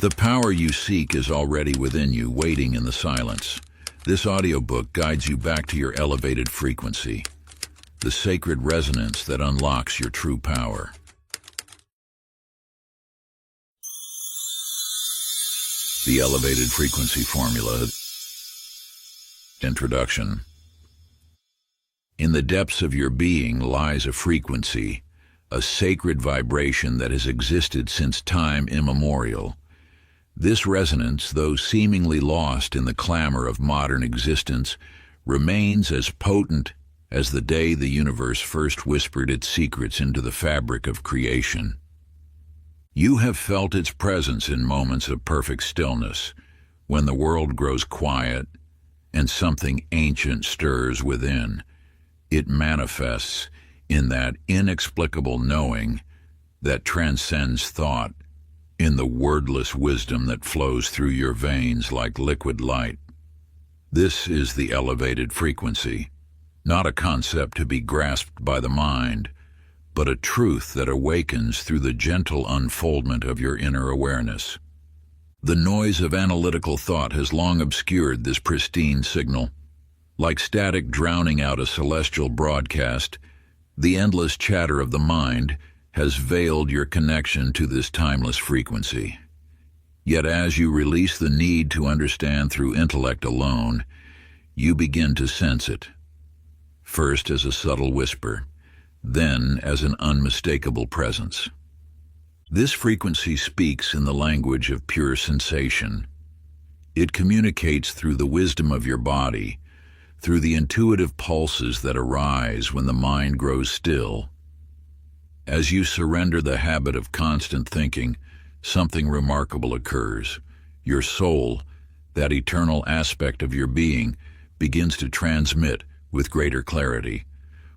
The power you seek is already within you, waiting in the silence. This audiobook guides you back to your elevated frequency, the sacred resonance that unlocks your true power. The Elevated Frequency Formula. Introduction. In the depths of your being lies a frequency, a sacred vibration that has existed since time immemorial. This resonance, though seemingly lost in the clamor of modern existence, remains as potent as the day the universe first whispered its secrets into the fabric of creation. You have felt its presence in moments of perfect stillness, when the world grows quiet and something ancient stirs within. It manifests in that inexplicable knowing that transcends thought, in the wordless wisdom that flows through your veins like liquid light. This is the elevated frequency, not a concept to be grasped by the mind, but a truth that awakens through the gentle unfoldment of your inner awareness. The noise of analytical thought has long obscured this pristine signal. Like static drowning out a celestial broadcast, the endless chatter of the mind has veiled your connection to this timeless frequency. Yet as you release the need to understand through intellect alone, you begin to sense it, first as a subtle whisper, then as an unmistakable presence. This frequency speaks in the language of pure sensation. It communicates through the wisdom of your body, through the intuitive pulses that arise when the mind grows still. As you surrender the habit of constant thinking, something remarkable occurs. Your soul, that eternal aspect of your being, begins to transmit with greater clarity.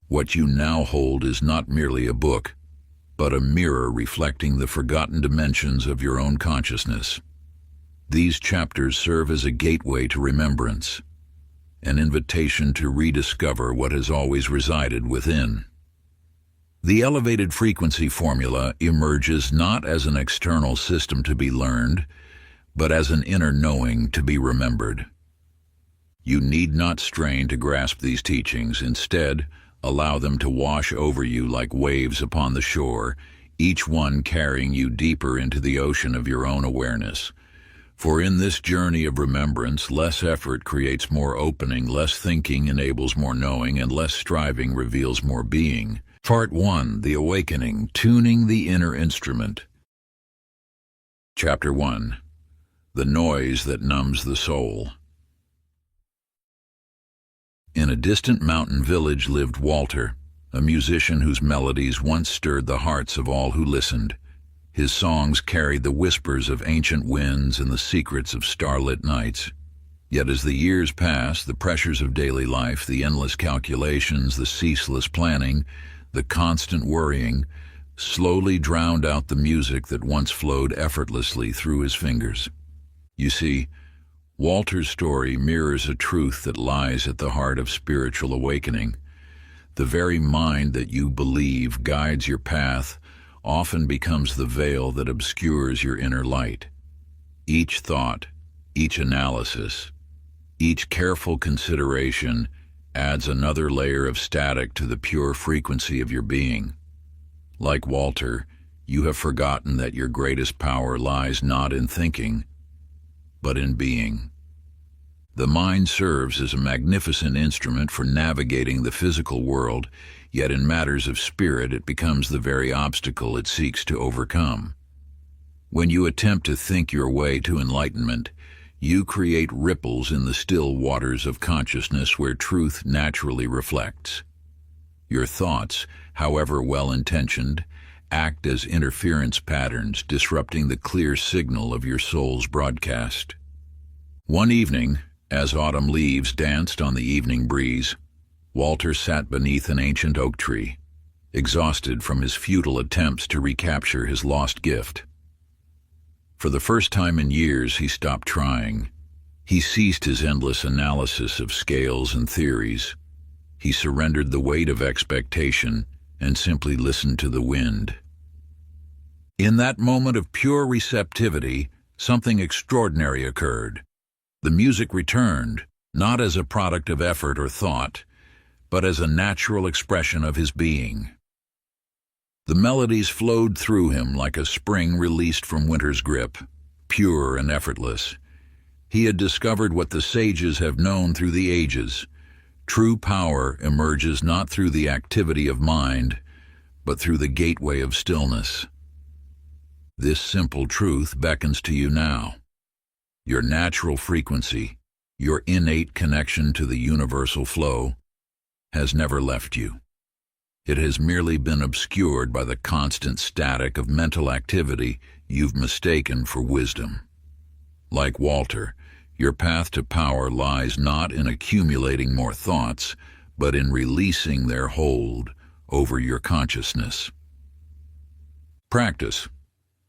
What you now hold is not merely a book, but a mirror reflecting the forgotten dimensions of your own consciousness. These chapters serve as a gateway to remembrance, an invitation to rediscover what has always resided within. The elevated frequency formula emerges not as an external system to be learned, but as an inner knowing to be remembered. You need not strain to grasp these teachings. Instead, allow them to wash over you like waves upon the shore, each one carrying you deeper into the ocean of your own awareness. For in this journey of remembrance, less effort creates more opening, less thinking enables more knowing, and less striving reveals more being. Part 1. The Awakening, Tuning the Inner Instrument. Chapter 1. The Noise That Numbs the Soul. In a distant mountain village lived Walter, a musician whose melodies once stirred the hearts of all who listened. His songs carried the whispers of ancient winds and the secrets of starlit nights. Yet as the years passed, the pressures of daily life, the endless calculations, the ceaseless planning, the constant worrying, slowly drowned out the music that once flowed effortlessly through his fingers. You see, Walter's story mirrors a truth that lies at the heart of spiritual awakening. The very mind that you believe guides your path often becomes the veil that obscures your inner light. Each thought, each analysis, each careful consideration adds another layer of static to the pure frequency of your being. Like Walter, you have forgotten that your greatest power lies not in thinking, but in being. The mind serves as a magnificent instrument for navigating the physical world, yet in matters of spirit it becomes the very obstacle it seeks to overcome. When you attempt to think your way to enlightenment, you create ripples in the still waters of consciousness where truth naturally reflects. Your thoughts, however well-intentioned, act as interference patterns, disrupting the clear signal of your soul's broadcast. One evening, as autumn leaves danced on the evening breeze, Walter sat beneath an ancient oak tree, exhausted from his futile attempts to recapture his lost gift. For the first time in years, he stopped trying. He ceased his endless analysis of scales and theories. He surrendered the weight of expectation and simply listened to the wind. In that moment of pure receptivity, something extraordinary occurred. The music returned, not as a product of effort or thought, but as a natural expression of his being. The melodies flowed through him like a spring released from winter's grip, pure and effortless. He had discovered what the sages have known through the ages. True power emerges not through the activity of mind, but through the gateway of stillness. This simple truth beckons to you now. Your natural frequency, your innate connection to the universal flow, has never left you. It has merely been obscured by the constant static of mental activity you've mistaken for wisdom. Like Walter, your path to power lies not in accumulating more thoughts, but in releasing their hold over your consciousness. Practice.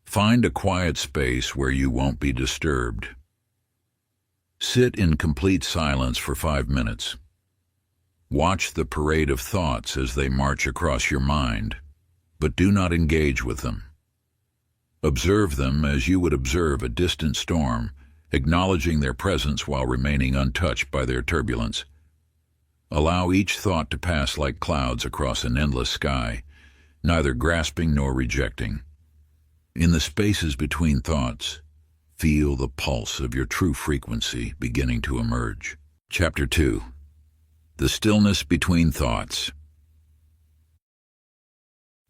Find a quiet space where you won't be disturbed. Sit in complete silence for 5 minutes. Watch the parade of thoughts as they march across your mind, but do not engage with them. Observe them as you would observe a distant storm, acknowledging their presence while remaining untouched by their turbulence. Allow each thought to pass like clouds across an endless sky, neither grasping nor rejecting. In the spaces between thoughts, feel the pulse of your true frequency beginning to emerge. Chapter 2. The Stillness Between Thoughts.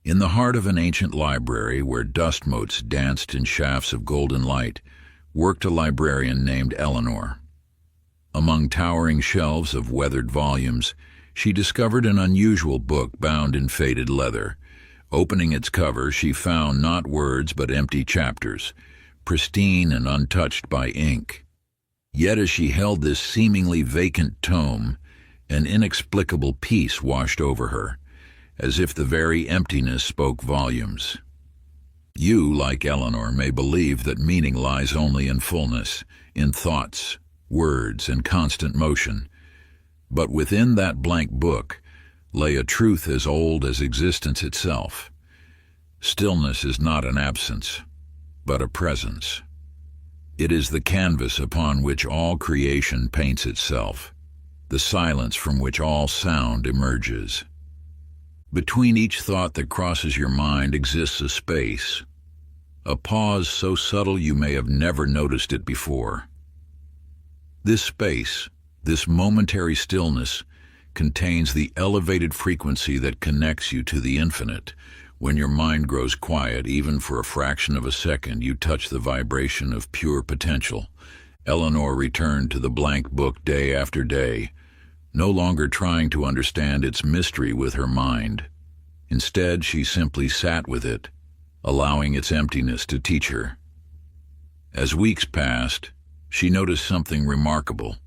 In the heart of an ancient library where dust motes danced in shafts of golden light, worked a librarian named Eleanor. Among towering shelves of weathered volumes, she discovered an unusual book bound in faded leather. Opening its cover, she found not words but empty chapters, pristine and untouched by ink. Yet as she held this seemingly vacant tome, an inexplicable peace washed over her, as if the very emptiness spoke volumes. You, like Eleanor, may believe that meaning lies only in fullness, in thoughts, words, and constant motion. But within that blank book lay a truth as old as existence itself. Stillness is not an absence, but a presence. It is the canvas upon which all creation paints itself, the silence from which all sound emerges. Between each thought that crosses your mind exists a space, a pause so subtle you may have never noticed it before. This space, this momentary stillness, contains the elevated frequency that connects you to the infinite. When your mind grows quiet, even for a fraction of a second, you touch the vibration of pure potential. Eleanor returned to the blank book day after day, no longer trying to understand its mystery with her mind. Instead, she simply sat with it, allowing its emptiness to teach her. As weeks passed, she noticed something remarkable.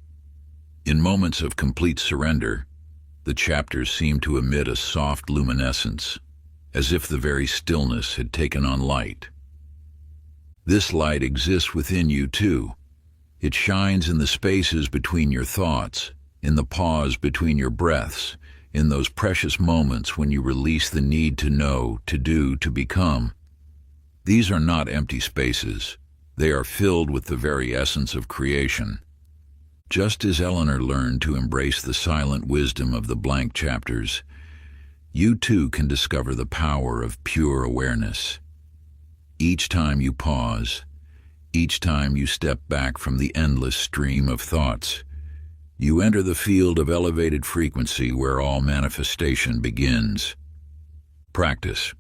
In moments of complete surrender, the chapters seemed to emit a soft luminescence, as if the very stillness had taken on light. This light exists within you too. It shines in the spaces between your thoughts, in the pause between your breaths, in those precious moments when you release the need to know, to do, to become. These are not empty spaces. They are filled with the very essence of creation. Just as Eleanor learned to embrace the silent wisdom of the blank chapters, you too can discover the power of pure awareness. Each time you pause, each time you step back from the endless stream of thoughts, you enter the field of elevated frequency where all manifestation begins. Practice.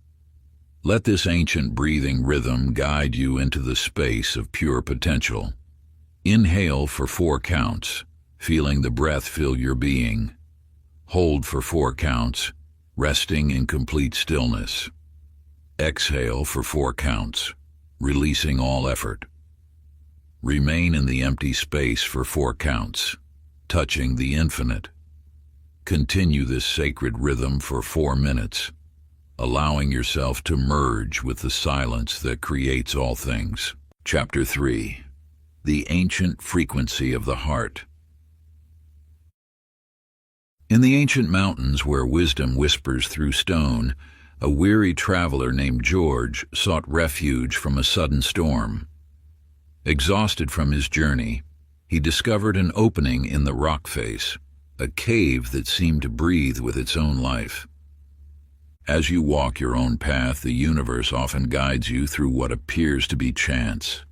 Let this ancient breathing rhythm guide you into the space of pure potential. Inhale for 4 counts, feeling the breath fill your being. Hold for 4 counts, resting in complete stillness. Exhale for 4 counts, releasing all effort. Remain in the empty space for 4 counts, touching the infinite. Continue this sacred rhythm for 4 minutes, allowing yourself to merge with the silence that creates all things. Chapter 3. The Ancient Frequency of the Heart. In the ancient mountains where wisdom whispers through stone, a weary traveler named George sought refuge from a sudden storm. Exhausted from his journey, he discovered an opening in the rock face, a cave that seemed to breathe with its own life. As you walk your own path, the universe often guides you through what appears to be chance.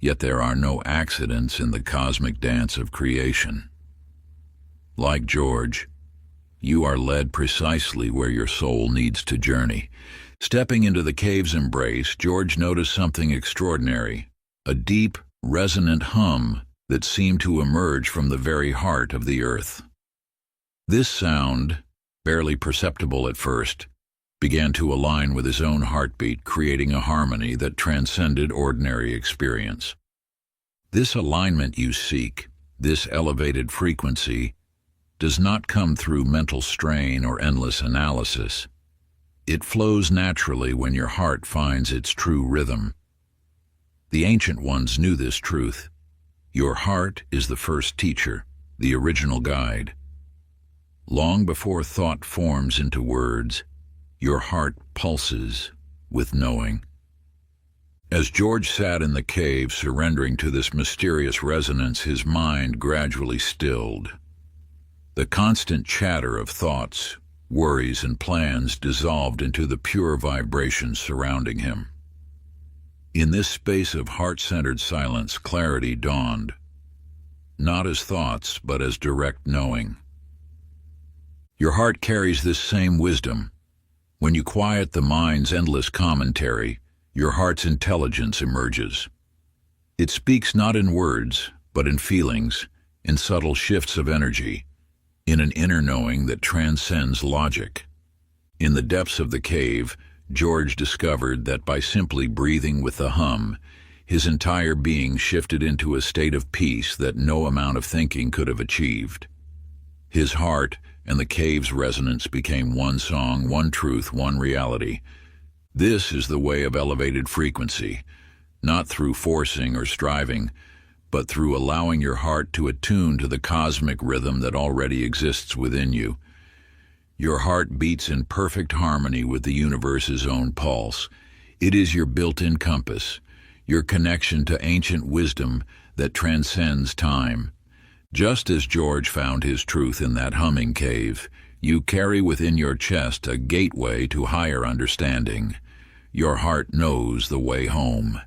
Yet there are no accidents in the cosmic dance of creation. Like George, you are led precisely where your soul needs to journey. Stepping into the cave's embrace, George noticed something extraordinary, a deep, resonant hum that seemed to emerge from the very heart of the earth. This sound, barely perceptible at first, began to align with his own heartbeat, creating a harmony that transcended ordinary experience. This alignment you seek, this elevated frequency, does not come through mental strain or endless analysis. It flows naturally when your heart finds its true rhythm. The ancient ones knew this truth. Your heart is the first teacher, the original guide. Long before thought forms into words, your heart pulses with knowing. As George sat in the cave, surrendering to this mysterious resonance, his mind gradually stilled. The constant chatter of thoughts, worries, and plans dissolved into the pure vibrations surrounding him. In this space of heart-centered silence, clarity dawned, not as thoughts, but as direct knowing. Your heart carries this same wisdom. When you quiet the mind's endless commentary, your heart's intelligence emerges. It speaks not in words, but in feelings, in subtle shifts of energy, in an inner knowing that transcends logic. In the depths of the cave, George discovered that by simply breathing with the hum, his entire being shifted into a state of peace that no amount of thinking could have achieved. His heart and the cave's resonance became one song, one truth, one reality. This is the way of elevated frequency, not through forcing or striving, but through allowing your heart to attune to the cosmic rhythm that already exists within you. Your heart beats in perfect harmony with the universe's own pulse. It is your built-in compass, your connection to ancient wisdom that transcends time. Just as George found his truth in that humming cave, you carry within your chest a gateway to higher understanding. Your heart knows the way home.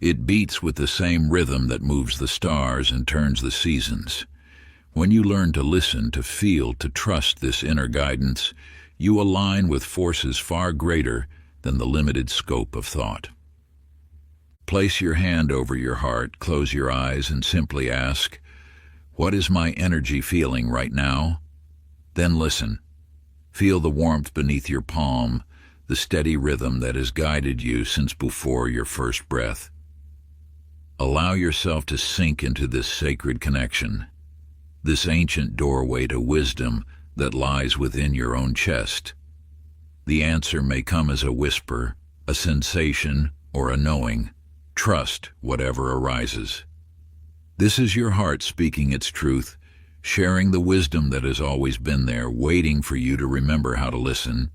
It beats with the same rhythm that moves the stars and turns the seasons. When you learn to listen, to feel, to trust this inner guidance, you align with forces far greater than the limited scope of thought. Place your hand over your heart, close your eyes, and simply ask, "What is my energy feeling right now?" Then listen. Feel the warmth beneath your palm, the steady rhythm that has guided you since before your first breath. Allow yourself to sink into this sacred connection, this ancient doorway to wisdom that lies within your own chest. The answer may come as a whisper, a sensation, or a knowing. Trust whatever arises. This is your heart speaking its truth, sharing the wisdom that has always been there, waiting for you to remember how to listen.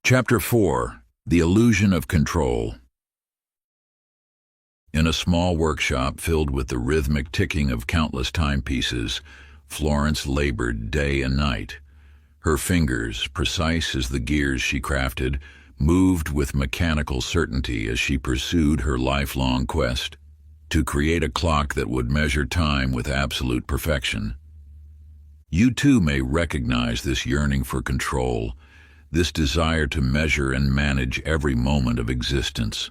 Chapter 4. The Illusion of Control. In a small workshop filled with the rhythmic ticking of countless timepieces, Florence labored day and night. Her fingers, precise as the gears she crafted, moved with mechanical certainty as she pursued her lifelong quest to create a clock that would measure time with absolute perfection. You too may recognize this yearning for control, this desire to measure and manage every moment of existence.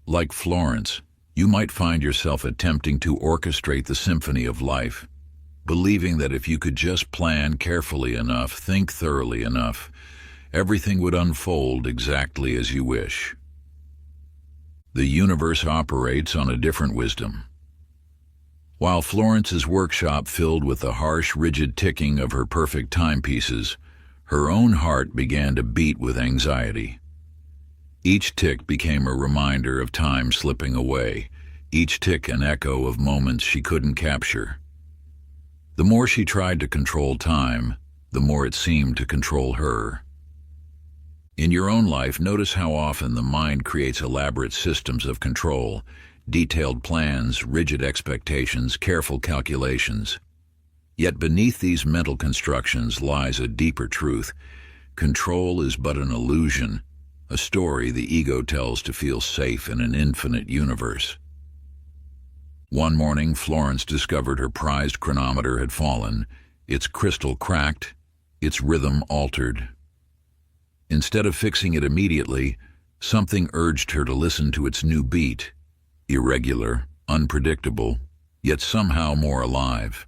Like Florence, you might find yourself attempting to orchestrate the symphony of life, believing that if you could just plan carefully enough, think thoroughly enough, everything would unfold exactly as you wish. The universe operates on a different wisdom. While Florence's workshop filled with the harsh, rigid ticking of her perfect timepieces, her own heart began to beat with anxiety. Each tick became a reminder of time slipping away, each tick an echo of moments she couldn't capture. The more she tried to control time, the more it seemed to control her. In your own life, notice how often the mind creates elaborate systems of control, detailed plans, rigid expectations, careful calculations. Yet beneath these mental constructions lies a deeper truth. Control is but an illusion, a story the ego tells to feel safe in an infinite universe. One morning, Florence discovered her prized chronometer had fallen, its crystal cracked, its rhythm altered. Instead of fixing it immediately, something urged her to listen to its new beat, irregular, unpredictable, yet somehow more alive.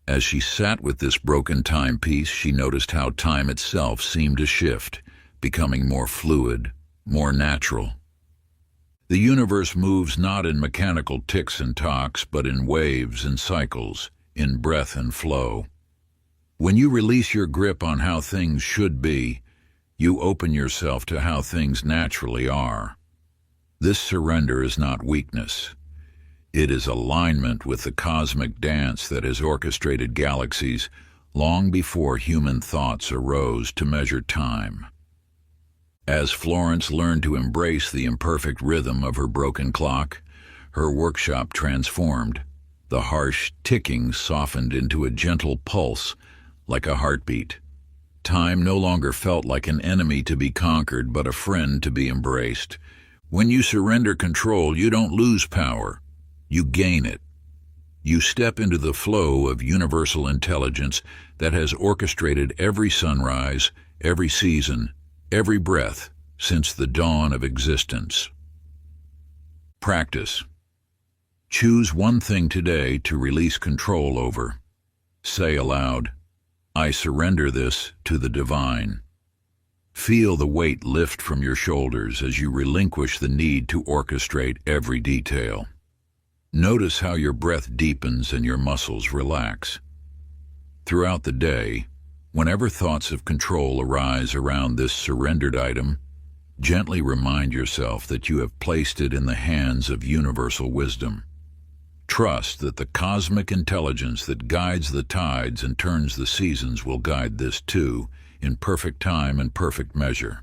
As she sat with this broken timepiece, she noticed how time itself seemed to shift, becoming more fluid, more natural. The universe moves not in mechanical ticks and tocks, but in waves and cycles, in breath and flow. When you release your grip on how things should be, you open yourself to how things naturally are. This surrender is not weakness. It is alignment with the cosmic dance that has orchestrated galaxies long before human thoughts arose to measure time. As Florence learned to embrace the imperfect rhythm of her broken clock, her workshop transformed. The harsh ticking softened into a gentle pulse, like a heartbeat. Time no longer felt like an enemy to be conquered, but a friend to be embraced. When you surrender control, you don't lose power. You gain it. You step into the flow of universal intelligence that has orchestrated every sunrise, every season, every breath since the dawn of existence. Practice. Choose one thing today to release control over. Say aloud, "I surrender this to the divine." Feel the weight lift from your shoulders as you relinquish the need to orchestrate every detail. Notice how your breath deepens and your muscles relax. Throughout the day, whenever thoughts of control arise around this surrendered item, gently remind yourself that you have placed it in the hands of universal wisdom. Trust that the cosmic intelligence that guides the tides and turns the seasons will guide this too, in perfect time and perfect measure.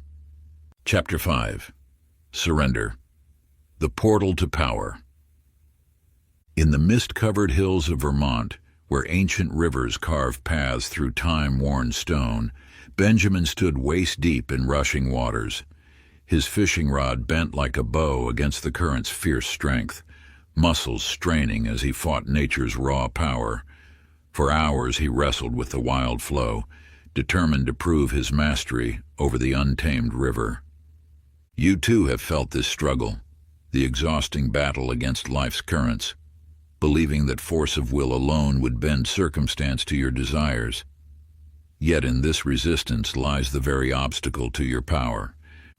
Chapter 5. Surrender. The Portal to Power. In the mist-covered hills of Vermont, where ancient rivers carve paths through time-worn stone, Benjamin stood waist-deep in rushing waters. His fishing rod bent like a bow against the current's fierce strength, muscles straining as he fought nature's raw power. For hours he wrestled with the wild flow, determined to prove his mastery over the untamed river. You too have felt this struggle, the exhausting battle against life's currents, believing that force of will alone would bend circumstance to your desires. Yet in this resistance lies the very obstacle to your power.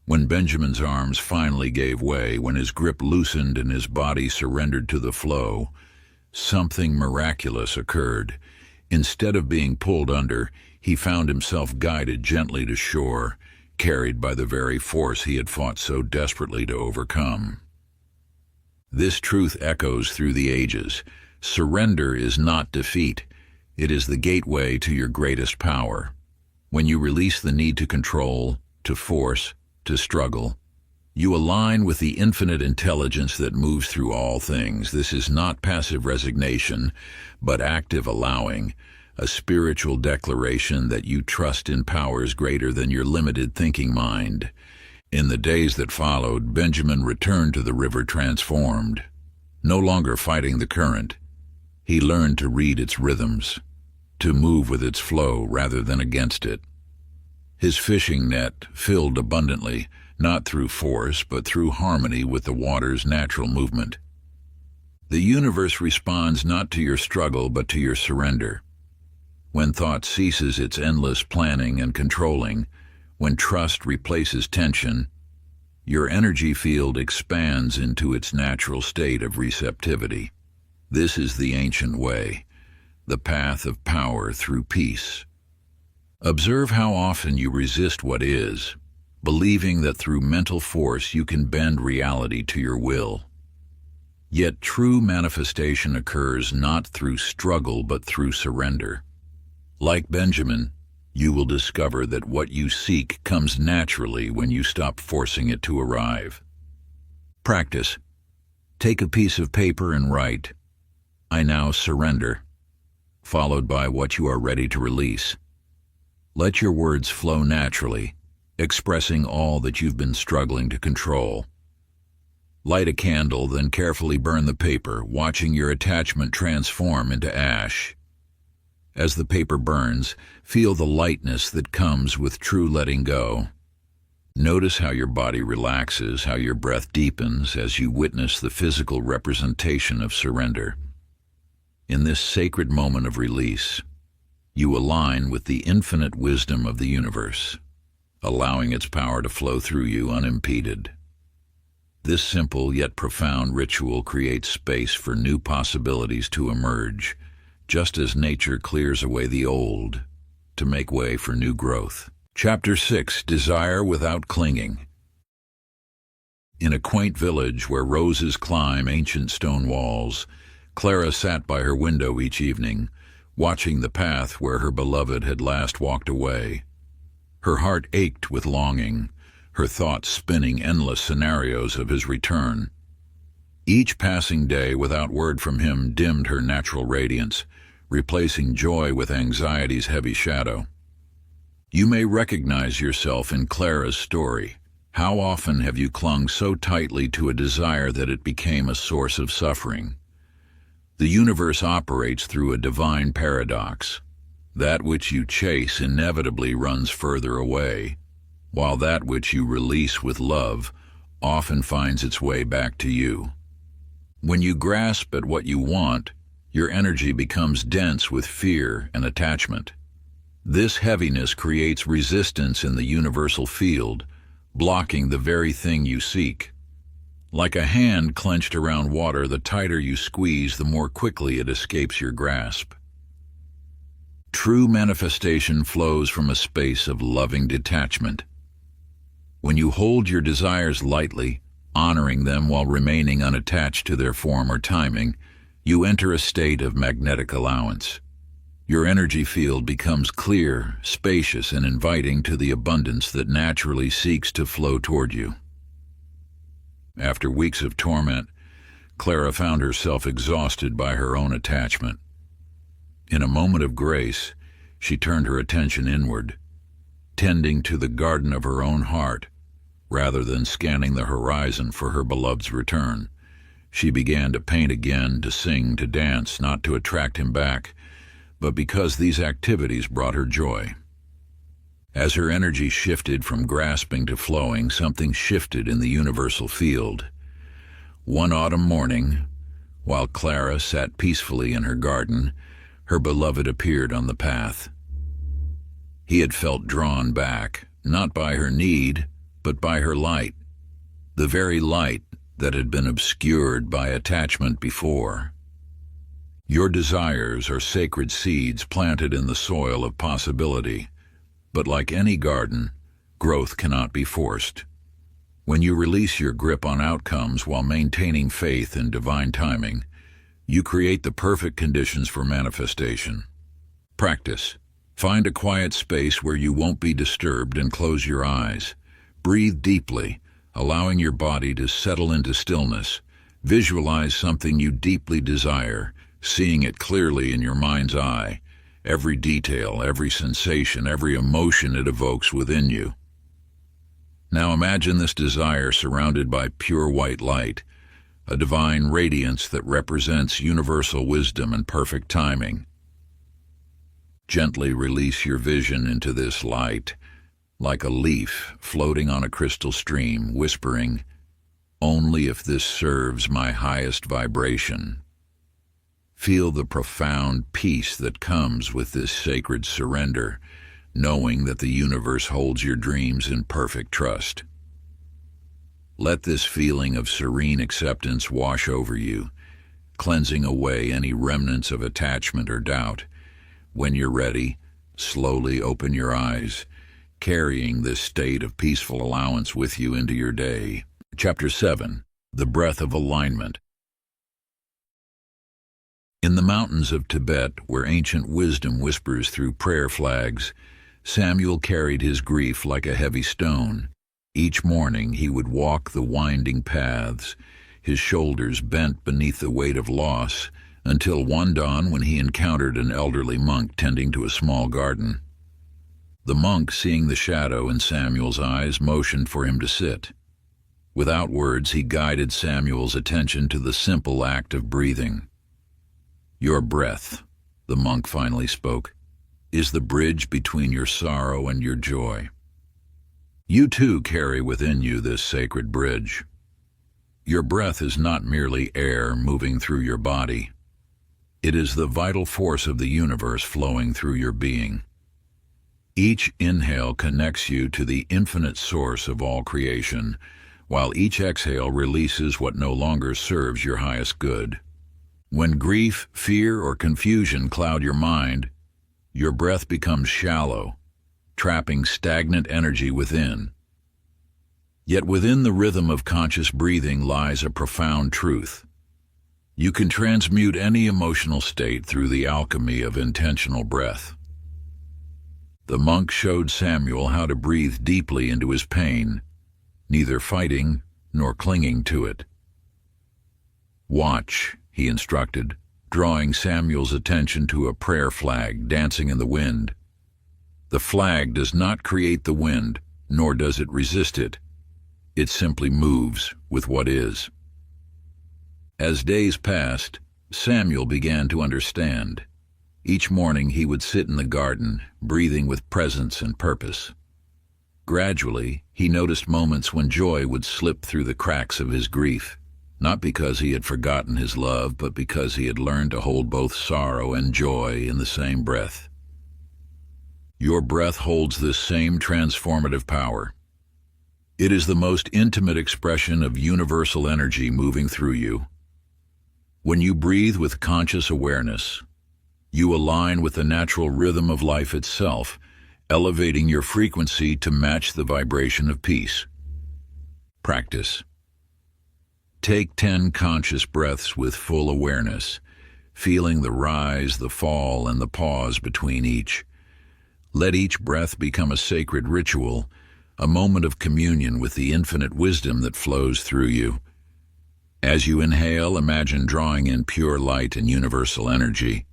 When Benjamin's arms finally gave way, when his grip loosened and his body surrendered to the flow, something miraculous occurred. Instead of being pulled under, he found himself guided gently to shore, carried by the very force he had fought so desperately to overcome. This truth echoes through the ages. Surrender is not defeat. It is the gateway to your greatest power. When you release the need to control, to force, to struggle, you align with the infinite intelligence that moves through all things. This is not passive resignation, but active allowing, a spiritual declaration that you trust in powers greater than your limited thinking mind. In the days that followed, Benjamin returned to the river transformed. No longer fighting the current, he learned to read its rhythms, to move with its flow rather than against it. His fishing net filled abundantly, not through force, but through harmony with the water's natural movement. The universe responds not to your struggle, but to your surrender. When thought ceases its endless planning and controlling, when trust replaces tension, your energy field expands into its natural state of receptivity. This is the ancient way, the path of power through peace. Observe how often you resist what is, believing that through mental force you can bend reality to your will. Yet true manifestation occurs not through struggle but through surrender. Like Benjamin, you will discover that what you seek comes naturally when you stop forcing it to arrive. Practice. Take a piece of paper and write, "I now surrender," followed by what you are ready to release. Let your words flow naturally, expressing all that you've been struggling to control. Light a candle, then carefully burn the paper, watching your attachment transform into ash. As the paper burns, feel the lightness that comes with true letting go. Notice how your body relaxes, how your breath deepens as you witness the physical representation of surrender. In this sacred moment of release, you align with the infinite wisdom of the universe, allowing its power to flow through you unimpeded. This simple yet profound ritual creates space for new possibilities to emerge, just as nature clears away the old to make way for new growth. Chapter 6: Desire Without Clinging. In a quaint village where roses climb ancient stone walls, Clara sat by her window each evening, watching the path where her beloved had last walked away. Her heart ached with longing, her thoughts spinning endless scenarios of his return. Each passing day without word from him dimmed her natural radiance, replacing joy with anxiety's heavy shadow. You may recognize yourself in Clara's story. How often have you clung so tightly to a desire that it became a source of suffering? The universe operates through a divine paradox. That which you chase inevitably runs further away, while that which you release with love often finds its way back to you. When you grasp at what you want, your energy becomes dense with fear and attachment. This heaviness creates resistance in the universal field, blocking the very thing you seek. Like a hand clenched around water, the tighter you squeeze, the more quickly it escapes your grasp. True manifestation flows from a space of loving detachment. When you hold your desires lightly, honoring them while remaining unattached to their form or timing, you enter a state of magnetic allowance. Your energy field becomes clear, spacious, and inviting to the abundance that naturally seeks to flow toward you. After weeks of torment, Clara found herself exhausted by her own attachment. In a moment of grace, she turned her attention inward, tending to the garden of her own heart, rather than scanning the horizon for her beloved's return. She began to paint again, to sing, to dance, not to attract him back, but because these activities brought her joy. As her energy shifted from grasping to flowing, something shifted in the universal field. One autumn morning, while Clara sat peacefully in her garden, her beloved appeared on the path. He had felt drawn back, not by her need, but by her light, the very light that had been obscured by attachment before. Your desires are sacred seeds planted in the soil of possibility, but like any garden, growth cannot be forced. When you release your grip on outcomes while maintaining faith in divine timing, you create the perfect conditions for manifestation. Practice. Find a quiet space where you won't be disturbed and close your eyes. Breathe deeply, allowing your body to settle into stillness. Visualize something you deeply desire, seeing it clearly in your mind's eye, every detail, every sensation, every emotion it evokes within you. Now imagine this desire surrounded by pure white light, a divine radiance that represents universal wisdom and perfect timing. Gently release your vision into this light, like a leaf floating on a crystal stream, whispering, "Only if this serves my highest vibration." Feel the profound peace that comes with this sacred surrender, knowing that the universe holds your dreams in perfect trust. Let this feeling of serene acceptance wash over you, cleansing away any remnants of attachment or doubt. When you're ready, slowly open your eyes, carrying this state of peaceful allowance with you into your day. Chapter 7: The Breath of Alignment. In the mountains of Tibet, where ancient wisdom whispers through prayer flags, Samuel carried his grief like a heavy stone. Each morning he would walk the winding paths, his shoulders bent beneath the weight of loss, until one dawn when he encountered an elderly monk tending to a small garden. The monk, seeing the shadow in Samuel's eyes, motioned for him to sit. Without words, he guided Samuel's attention to the simple act of breathing. "Your breath," the monk finally spoke, "is the bridge between your sorrow and your joy. You too carry within you this sacred bridge. Your breath is not merely air moving through your body. It is the vital force of the universe flowing through your being. Each inhale connects you to the infinite source of all creation, while each exhale releases what no longer serves your highest good. When grief, fear, or confusion cloud your mind, your breath becomes shallow, trapping stagnant energy within. Yet within the rhythm of conscious breathing lies a profound truth. You can transmute any emotional state through the alchemy of intentional breath. The monk showed Samuel how to breathe deeply into his pain, neither fighting nor clinging to it. "Watch," he instructed, drawing Samuel's attention to a prayer flag dancing in the wind. "The flag does not create the wind, nor does it resist it. It simply moves with what is." As days passed, Samuel began to understand. Each morning he would sit in the garden, breathing with presence and purpose. Gradually, he noticed moments when joy would slip through the cracks of his grief, not because he had forgotten his love, but because he had learned to hold both sorrow and joy in the same breath. Your breath holds this same transformative power. It is the most intimate expression of universal energy moving through you. When you breathe with conscious awareness, you align with the natural rhythm of life itself, elevating your frequency to match the vibration of peace. Practice. Take 10 conscious breaths with full awareness, feeling the rise, the fall, and the pause between each. Let each breath become a sacred ritual, a moment of communion with the infinite wisdom that flows through you. As you inhale, imagine drawing in pure light and universal energy.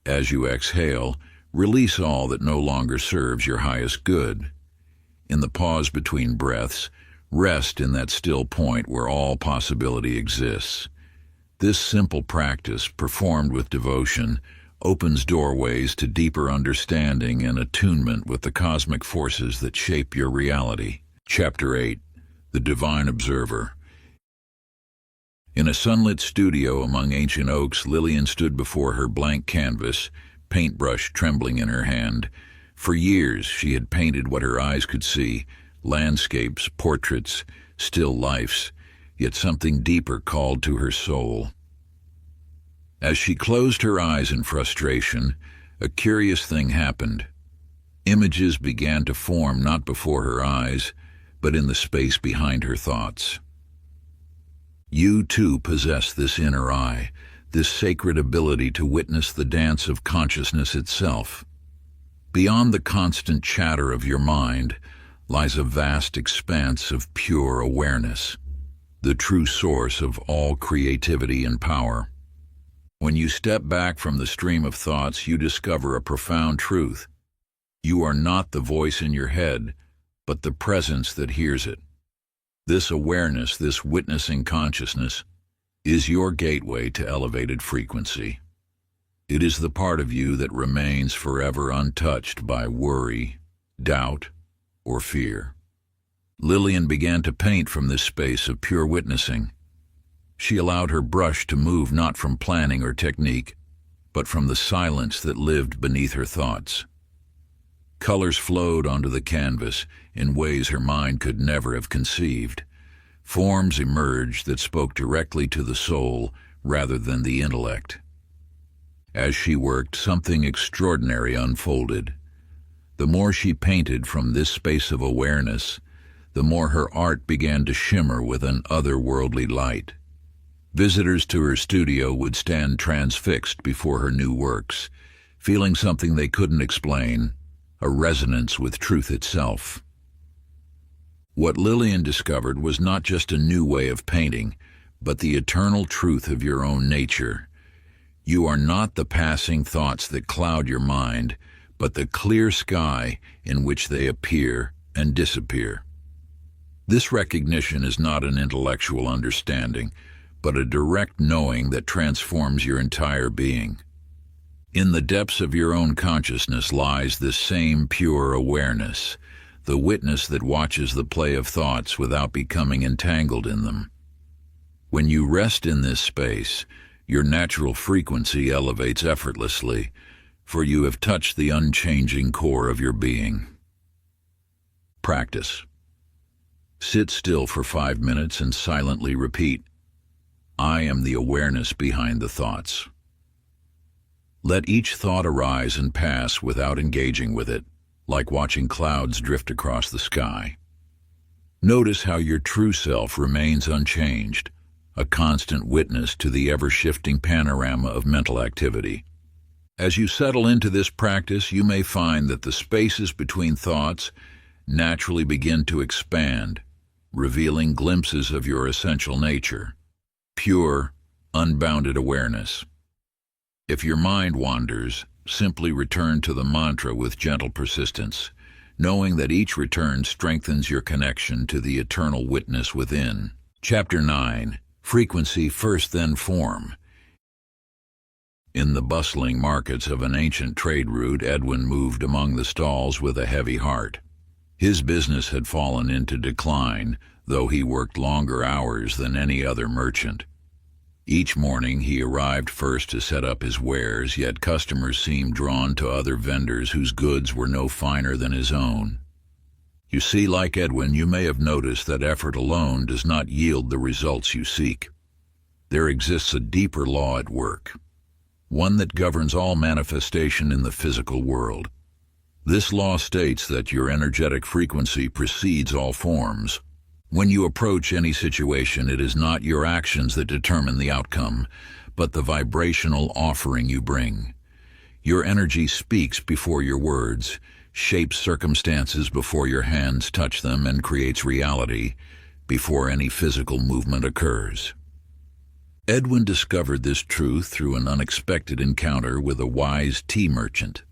As you exhale, release all that no longer serves your highest good. In the pause between breaths, rest in that still point where all possibility exists. This simple practice, performed with devotion, opens doorways to deeper understanding and attunement with the cosmic forces that shape your reality. Chapter 8. The Divine Observer. In a sunlit studio among ancient oaks, Lillian stood before her blank canvas, paintbrush trembling in her hand. For years she had painted what her eyes could see, landscapes, portraits, still lifes, yet something deeper called to her soul. As she closed her eyes in frustration, a curious thing happened. Images began to form not before her eyes, but in the space behind her thoughts. You too possess this inner eye, this sacred ability to witness the dance of consciousness itself. Beyond the constant chatter of your mind lies a vast expanse of pure awareness, the true source of all creativity and power. When you step back from the stream of thoughts, you discover a profound truth. You are not the voice in your head, but the presence that hears it. This awareness, this witnessing consciousness, is your gateway to elevated frequency. It is the part of you that remains forever untouched by worry, doubt, or fear. Lillian began to paint from this space of pure witnessing. She allowed her brush to move not from planning or technique, but from the silence that lived beneath her thoughts. Colors flowed onto the canvas in ways her mind could never have conceived. Forms emerged that spoke directly to the soul rather than the intellect. As she worked, something extraordinary unfolded. The more she painted from this space of awareness, the more her art began to shimmer with an otherworldly light. Visitors to her studio would stand transfixed before her new works, feeling something they couldn't explain, a resonance with truth itself. What Lillian discovered was not just a new way of painting, but the eternal truth of your own nature. You are not the passing thoughts that cloud your mind, but the clear sky in which they appear and disappear. This recognition is not an intellectual understanding, but a direct knowing that transforms your entire being. In the depths of your own consciousness lies this same pure awareness, the witness that watches the play of thoughts without becoming entangled in them. When you rest in this space, your natural frequency elevates effortlessly, for you have touched the unchanging core of your being. Practice. Sit still for 5 minutes and silently repeat, "I am the awareness behind the thoughts." Let each thought arise and pass without engaging with it, like watching clouds drift across the sky. Notice how your true self remains unchanged, a constant witness to the ever-shifting panorama of mental activity. As you settle into this practice, you may find that the spaces between thoughts naturally begin to expand, revealing glimpses of your essential nature, pure, unbounded awareness. If your mind wanders, simply return to the mantra with gentle persistence, knowing that each return strengthens your connection to the eternal witness within. Chapter 9. Frequency First Then Form. In the bustling markets of an ancient trade route, Edwin moved among the stalls with a heavy heart. His business had fallen into decline, though he worked longer hours than any other merchant. Each morning he arrived first to set up his wares, yet customers seemed drawn to other vendors whose goods were no finer than his own. You see, like Edwin, you may have noticed that effort alone does not yield the results you seek. There exists a deeper law at work, one that governs all manifestation in the physical world. This law states that your energetic frequency precedes all forms. When you approach any situation, it is not your actions that determine the outcome, but the vibrational offering you bring. Your energy speaks before your words, shapes circumstances before your hands touch them, and creates reality before any physical movement occurs. Edwin discovered this truth through an unexpected encounter with a wise tea merchant.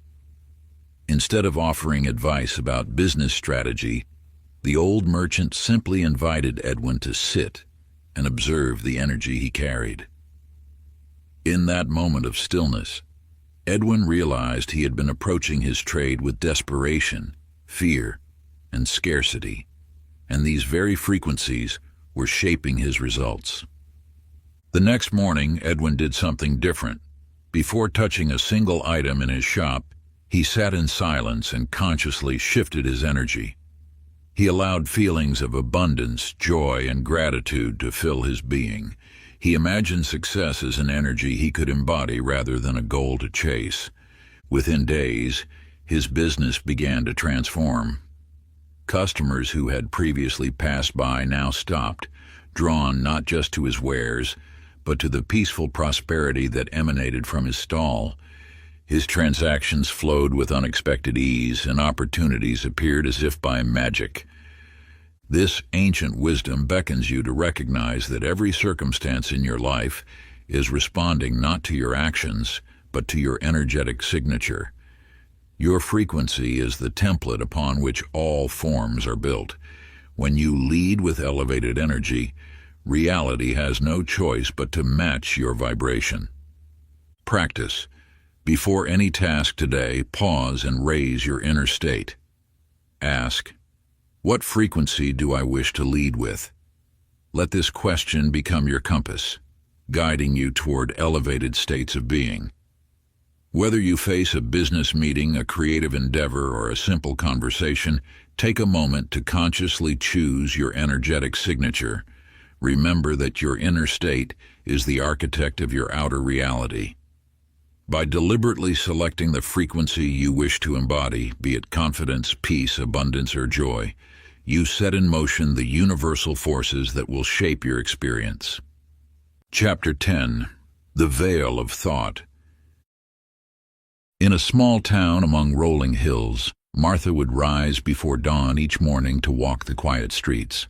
Instead of offering advice about business strategy, the old merchant simply invited Edwin to sit and observe the energy he carried. In that moment of stillness, Edwin realized he had been approaching his trade with desperation, fear, and scarcity, and these very frequencies were shaping his results. The next morning, Edwin did something different. Before touching a single item in his shop, he sat in silence and consciously shifted his energy. He allowed feelings of abundance, joy, and gratitude to fill his being. He imagined success as an energy he could embody rather than a goal to chase. Within days, his business began to transform. Customers who had previously passed by now stopped, drawn not just to his wares, but to the peaceful prosperity that emanated from his stall. His transactions flowed with unexpected ease, and opportunities appeared as if by magic. This ancient wisdom beckons you to recognize that every circumstance in your life is responding not to your actions, but to your energetic signature. Your frequency is the template upon which all forms are built. When you lead with elevated energy, reality has no choice but to match your vibration. Practice. Before any task today, pause and raise your inner state. Ask, what frequency do I wish to lead with? Let this question become your compass, guiding you toward elevated states of being. Whether you face a business meeting, a creative endeavor, or a simple conversation, take a moment to consciously choose your energetic signature. Remember that your inner state is the architect of your outer reality. By deliberately selecting the frequency you wish to embody, be it confidence, peace, abundance, or joy, you set in motion the universal forces that will shape your experience. Chapter 10. The Veil of Thought. In a small town among rolling hills, Martha would rise before dawn each morning to walk the quiet streets.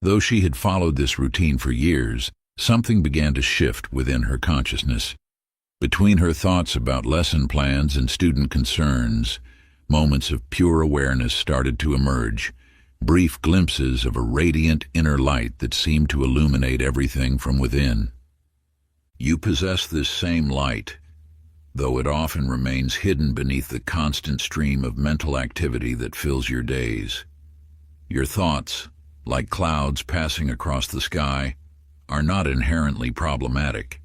Though she had followed this routine for years, Something began to shift within her consciousness. Between her thoughts about lesson plans and student concerns, moments of pure awareness started to emerge, brief glimpses of a radiant inner light that seemed to illuminate everything from within. You possess this same light, though it often remains hidden beneath the constant stream of mental activity that fills your days. Your thoughts, like clouds passing across the sky, are not inherently problematic.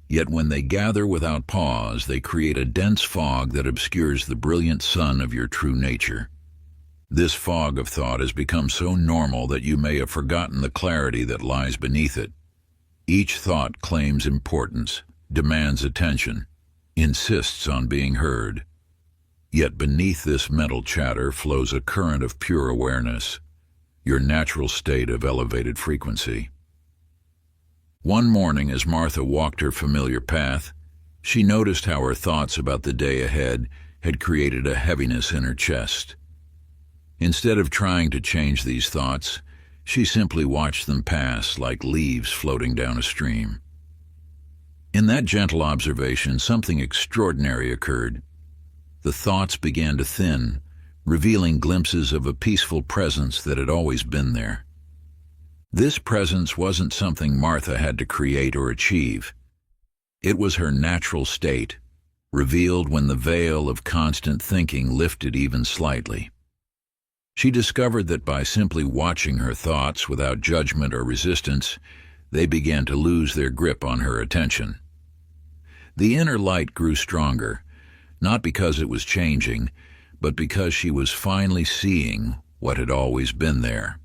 Yet when they gather without pause, they create a dense fog that obscures the brilliant sun of your true nature. This fog of thought has become so normal that you may have forgotten the clarity that lies beneath it. Each thought claims importance, demands attention, insists on being heard. Yet beneath this mental chatter flows a current of pure awareness, your natural state of elevated frequency. One morning, as Martha walked her familiar path, she noticed how her thoughts about the day ahead had created a heaviness in her chest. Instead of trying to change these thoughts, she simply watched them pass like leaves floating down a stream. In that gentle observation, something extraordinary occurred. The thoughts began to thin, revealing glimpses of a peaceful presence that had always been there. This presence wasn't something Martha had to create or achieve. It was her natural state, revealed when the veil of constant thinking lifted even slightly. She discovered that by simply watching her thoughts without judgment or resistance, they began to lose their grip on her attention. The inner light grew stronger, not because it was changing, but because she was finally seeing what had always been there.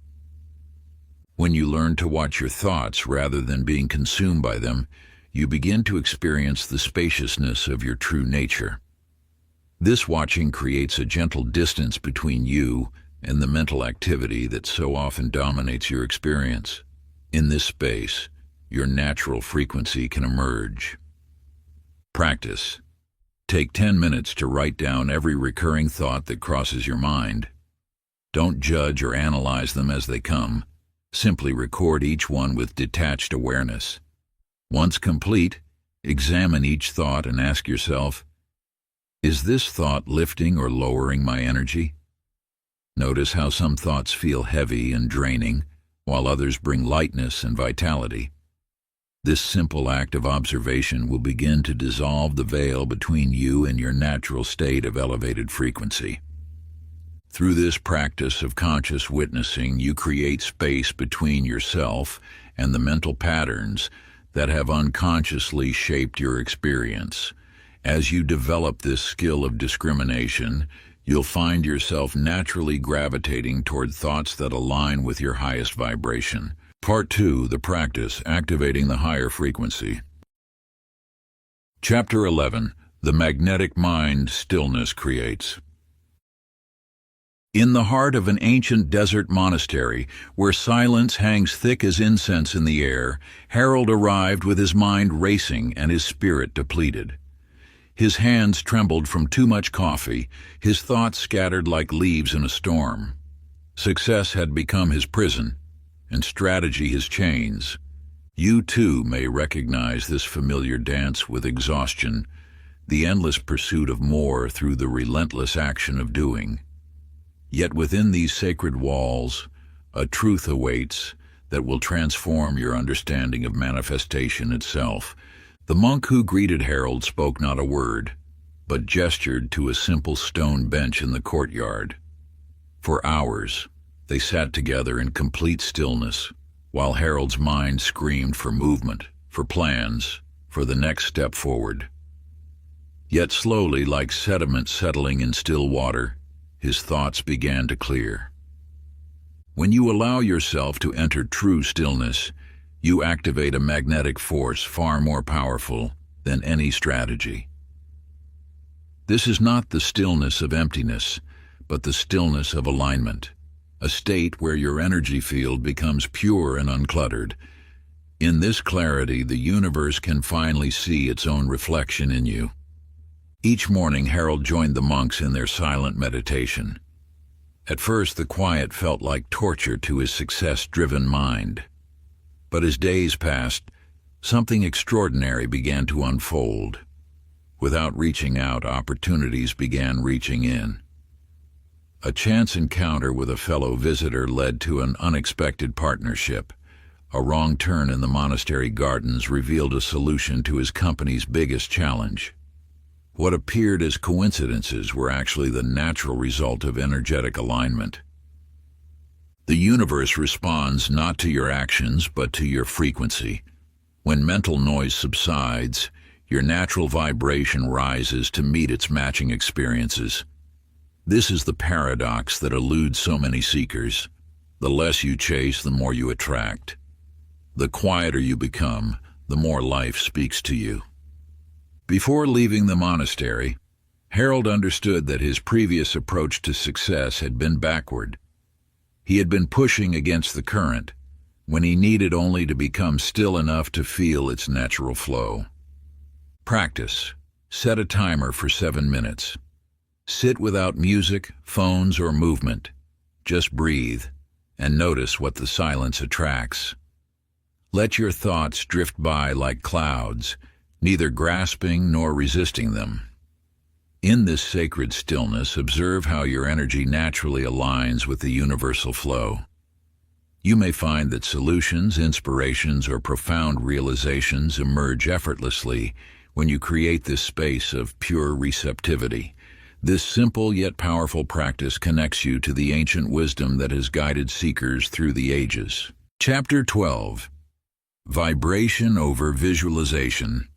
When you learn to watch your thoughts rather than being consumed by them, you begin to experience the spaciousness of your true nature. This watching creates a gentle distance between you and the mental activity that so often dominates your experience. In this space, your natural frequency can emerge. Practice. Take 10 minutes to write down every recurring thought that crosses your mind. Don't judge or analyze them as they come. Simply record each one with detached awareness. Once complete, examine each thought and ask yourself, is this thought lifting or lowering my energy? Notice how some thoughts feel heavy and draining, while others bring lightness and vitality. This simple act of observation will begin to dissolve the veil between you and your natural state of elevated frequency. Through this practice of conscious witnessing, you create space between yourself and the mental patterns that have unconsciously shaped your experience. As you develop this skill of discrimination, you'll find yourself naturally gravitating toward thoughts that align with your highest vibration. Part 2, the practice, activating the higher frequency. Chapter 11, the magnetic mind stillness creates. In the heart of an ancient desert monastery, where silence hangs thick as incense in the air, Harold arrived with his mind racing and his spirit depleted. His hands trembled from too much coffee, his thoughts scattered like leaves in a storm. Success had become his prison, and strategy his chains. You too may recognize this familiar dance with exhaustion, the endless pursuit of more through the relentless action of doing. Yet within these sacred walls, a truth awaits that will transform your understanding of manifestation itself. The monk who greeted Harold spoke not a word, but gestured to a simple stone bench in the courtyard. For hours, they sat together in complete stillness, while Harold's mind screamed for movement, for plans, for the next step forward. Yet slowly, like sediment settling in still water, his thoughts began to clear. When you allow yourself to enter true stillness, you activate a magnetic force far more powerful than any strategy. This is not the stillness of emptiness, but the stillness of alignment, a state where your energy field becomes pure and uncluttered. In this clarity, the universe can finally see its own reflection in you. Each morning, Harold joined the monks in their silent meditation. At first, the quiet felt like torture to his success-driven mind. But as days passed, Something extraordinary began to unfold. Without reaching out, opportunities began reaching in. A chance encounter with a fellow visitor led to an unexpected partnership. A wrong turn in the monastery gardens revealed a solution to his company's biggest challenge. What appeared as coincidences were actually the natural result of energetic alignment. The universe responds not to your actions, but to your frequency. When mental noise subsides, your natural vibration rises to meet its matching experiences. This is the paradox that eludes so many seekers. The less you chase, the more you attract. The quieter you become, the more life speaks to you. Before leaving the monastery, Harold understood that his previous approach to success had been backward. He had been pushing against the current, when he needed only to become still enough to feel its natural flow. Practice. Set a timer for 7 minutes. Sit without music, phones, or movement. Just breathe, and notice what the silence attracts. Let your thoughts drift by like clouds, neither grasping nor resisting them. In this sacred stillness, observe how your energy naturally aligns with the universal flow. You may find that solutions, inspirations, or profound realizations emerge effortlessly when you create this space of pure receptivity. This simple yet powerful practice connects you to the ancient wisdom that has guided seekers through the ages. Chapter 12. Vibration over Visualization.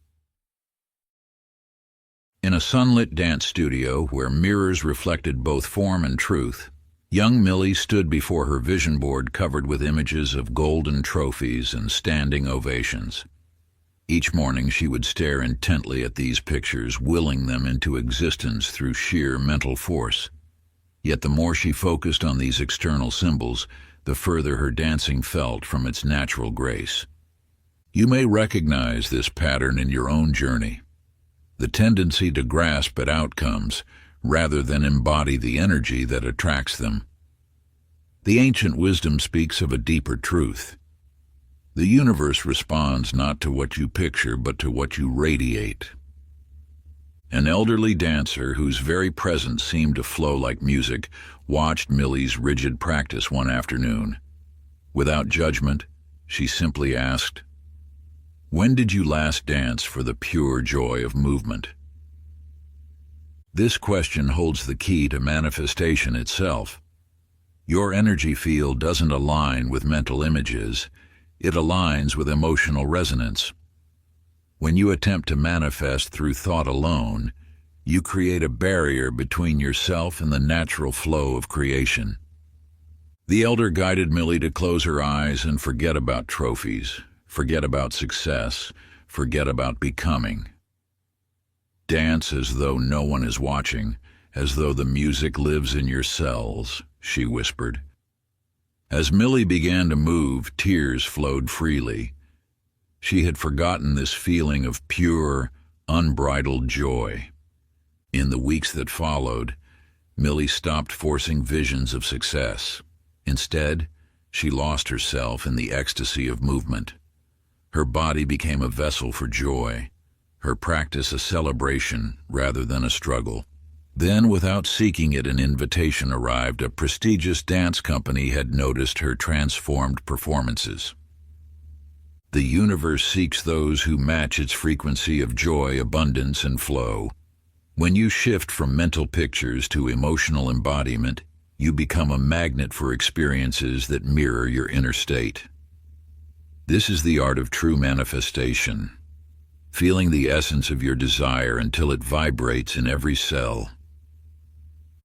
In a sunlit dance studio where mirrors reflected both form and truth, young Millie stood before her vision board covered with images of golden trophies and standing ovations. Each morning she would stare intently at these pictures, willing them into existence through sheer mental force. Yet the more she focused on these external symbols, the further her dancing felt from its natural grace. You may recognize this pattern in your own journey. The tendency to grasp at outcomes rather than embody the energy that attracts them. The ancient wisdom speaks of a deeper truth. The universe responds not to what you picture, but to what you radiate. An elderly dancer, whose very presence seemed to flow like music, watched Millie's rigid practice one afternoon. Without judgment, she simply asked, "When did you last dance for the pure joy of movement?" This question holds the key to manifestation itself. Your energy field doesn't align with mental images. It aligns with emotional resonance. When you attempt to manifest through thought alone, you create a barrier between yourself and the natural flow of creation. The elder guided Millie to close her eyes and forget about trophies, forget about success, forget about becoming. Dance as though no one is watching, as though the music lives in your cells, she whispered. As Millie began to move, tears flowed freely. She had forgotten this feeling of pure, unbridled joy. In the weeks that followed, Millie stopped forcing visions of success. Instead, she lost herself in the ecstasy of movement. Her body became a vessel for joy, her practice a celebration rather than a struggle. Then, without seeking it, an invitation arrived. A prestigious dance company had noticed her transformed performances. The universe seeks those who match its frequency of joy, abundance, and flow. When you shift from mental pictures to emotional embodiment, you become a magnet for experiences that mirror your inner state. This is the art of true manifestation, feeling the essence of your desire until it vibrates in every cell.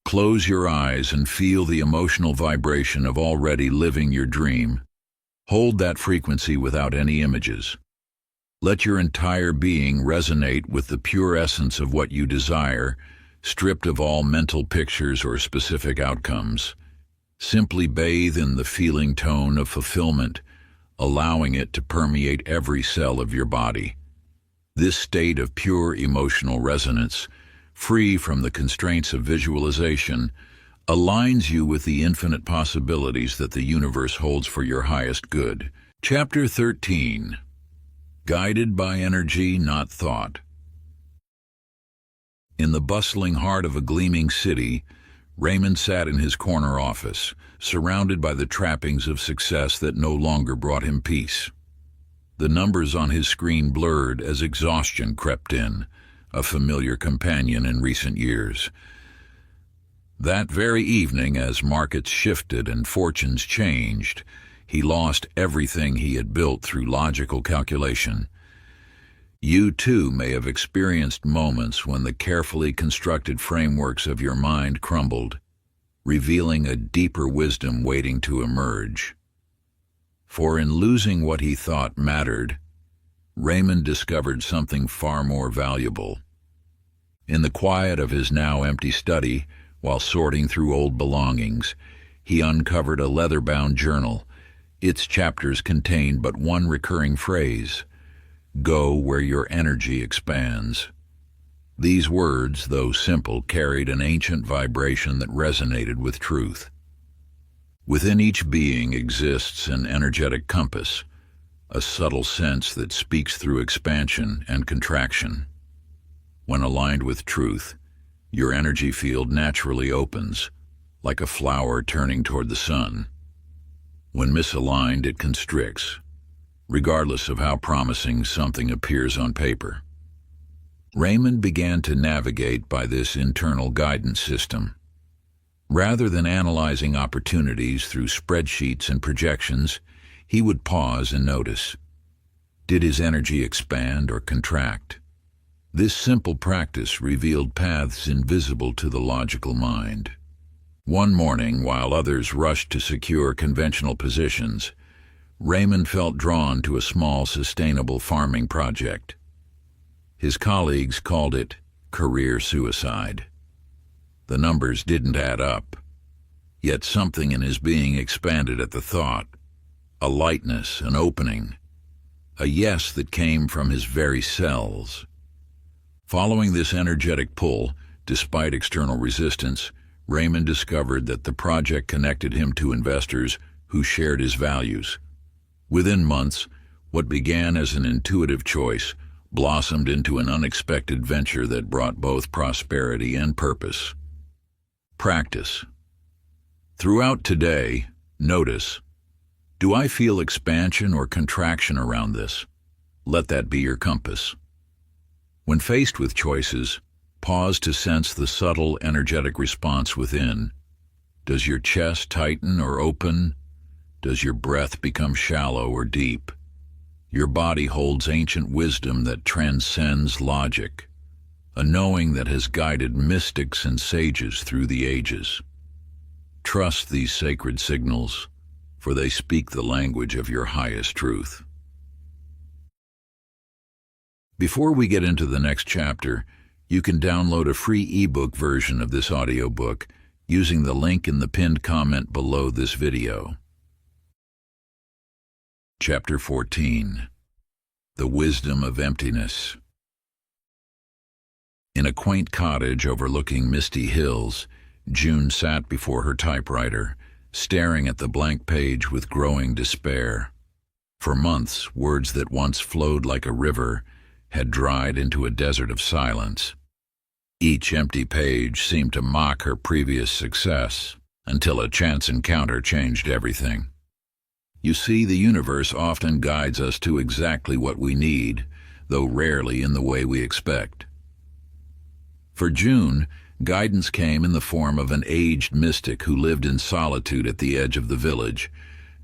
Close your eyes and feel the emotional vibration of already living your dream. Hold that frequency without any images. Let your entire being resonate with the pure essence of what you desire, stripped of all mental pictures or specific outcomes. Simply bathe in the feeling tone of fulfillment, allowing it to permeate every cell of your body. This state of pure emotional resonance, free from the constraints of visualization, aligns you with the infinite possibilities that the universe holds for your highest good. Chapter 13. guided by energy, not thought. In the bustling heart of a gleaming city, Raymond sat in his corner office, surrounded by the trappings of success that no longer brought him peace. The numbers on his screen blurred as exhaustion crept in, a familiar companion in recent years. That very evening, as markets shifted and fortunes changed, he lost everything he had built through logical calculation. You too may have experienced moments when the carefully constructed frameworks of your mind crumbled, revealing a deeper wisdom waiting to emerge. For in losing what he thought mattered, Raymond discovered something far more valuable. In the quiet of his now empty study, while sorting through old belongings, he uncovered a leather-bound journal. Its chapters contained but one recurring phrase: "Go where your energy expands." These words, though simple, carried an ancient vibration that resonated with truth. Within each being exists an energetic compass, a subtle sense that speaks through expansion and contraction. When aligned with truth, your energy field naturally opens, like a flower turning toward the sun. When misaligned, it constricts, regardless of how promising something appears on paper. Raymond began to navigate by this internal guidance system. Rather than analyzing opportunities through spreadsheets and projections, he would pause and notice. Did his energy expand or contract? This simple practice revealed paths invisible to the logical mind. One morning, while others rushed to secure conventional positions, Raymond felt drawn to a small, sustainable farming project. His colleagues called it career suicide. The numbers didn't add up, yet something in his being expanded at the thought, a lightness, an opening, a yes that came from his very cells. Following this energetic pull, despite external resistance, Raymond discovered that the project connected him to investors who shared his values. Within months, what began as an intuitive choice blossomed into an unexpected venture that brought both prosperity and purpose. Practice. Throughout today, notice, do I feel expansion or contraction around this? Let that be your compass. When faced with choices, pause to sense the subtle, energetic response within. Does your chest tighten or open? Does your breath become shallow or deep? Your body holds ancient wisdom that transcends logic, a knowing that has guided mystics and sages through the ages. Trust these sacred signals, for they speak the language of your highest truth. Before we get into the next chapter, you can download a free ebook version of this audiobook using the link in the pinned comment below this video. Chapter 14. The Wisdom of Emptiness. In a quaint cottage overlooking misty hills, June sat before her typewriter, staring at the blank page with growing despair. For months, words that once flowed like a river had dried into a desert of silence. Each empty page seemed to mock her previous success, until a chance encounter changed everything. You see, the universe often guides us to exactly what we need, though rarely in the way we expect. For June, guidance came in the form of an aged mystic who lived in solitude at the edge of the village.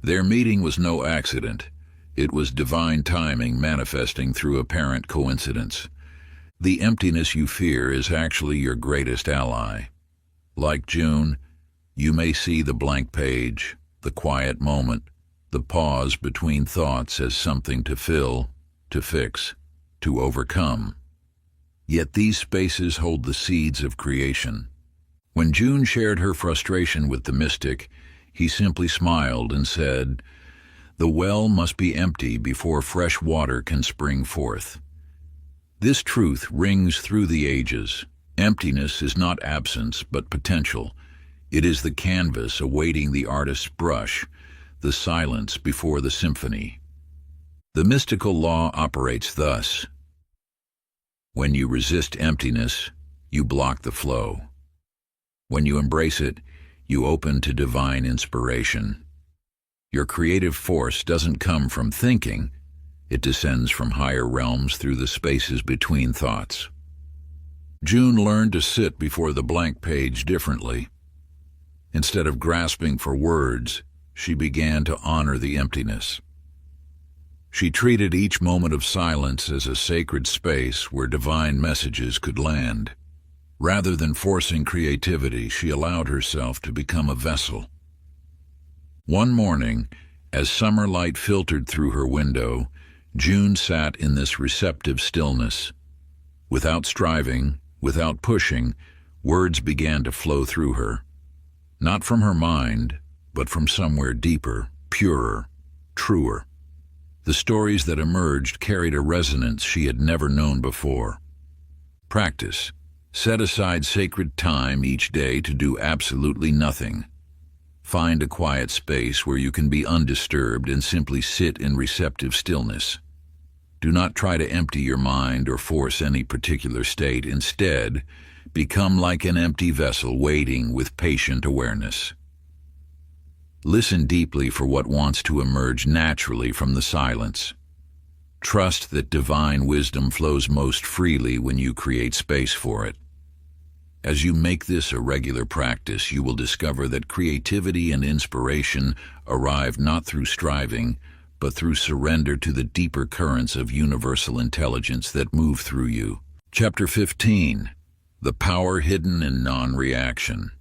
Their meeting was no accident. It was divine timing manifesting through apparent coincidence. The emptiness you fear is actually your greatest ally. Like June, you may see the blank page, the quiet moment, the pause between thoughts as something to fill, to fix, to overcome. Yet these spaces hold the seeds of creation. When June shared her frustration with the mystic, he simply smiled and said, "The well must be empty before fresh water can spring forth." This truth rings through the ages. Emptiness is not absence, but potential. It is the canvas awaiting the artist's brush, the silence before the symphony. The mystical law operates thus. When you resist emptiness, you block the flow. When you embrace it, you open to divine inspiration. Your creative force doesn't come from thinking, it descends from higher realms through the spaces between thoughts. June learned to sit before the blank page differently. Instead of grasping for words, she began to honor the emptiness. She treated each moment of silence as a sacred space where divine messages could land. Rather than forcing creativity, she allowed herself to become a vessel. One morning, as summer light filtered through her window, June sat in this receptive stillness. Without striving, without pushing, words began to flow through her. Not from her mind, but from somewhere deeper, purer, truer. The stories that emerged carried a resonance she had never known before. Practice. Set aside sacred time each day to do absolutely nothing. Find a quiet space where you can be undisturbed and simply sit in receptive stillness. Do not try to empty your mind or force any particular state. Instead, become like an empty vessel waiting with patient awareness. Listen deeply for what wants to emerge naturally from the silence. Trust that divine wisdom flows most freely when you create space for it. As you make this a regular practice, you will discover that creativity and inspiration arrive not through striving, but through surrender to the deeper currents of universal intelligence that move through you. Chapter 15. The Power Hidden in Non-Reaction.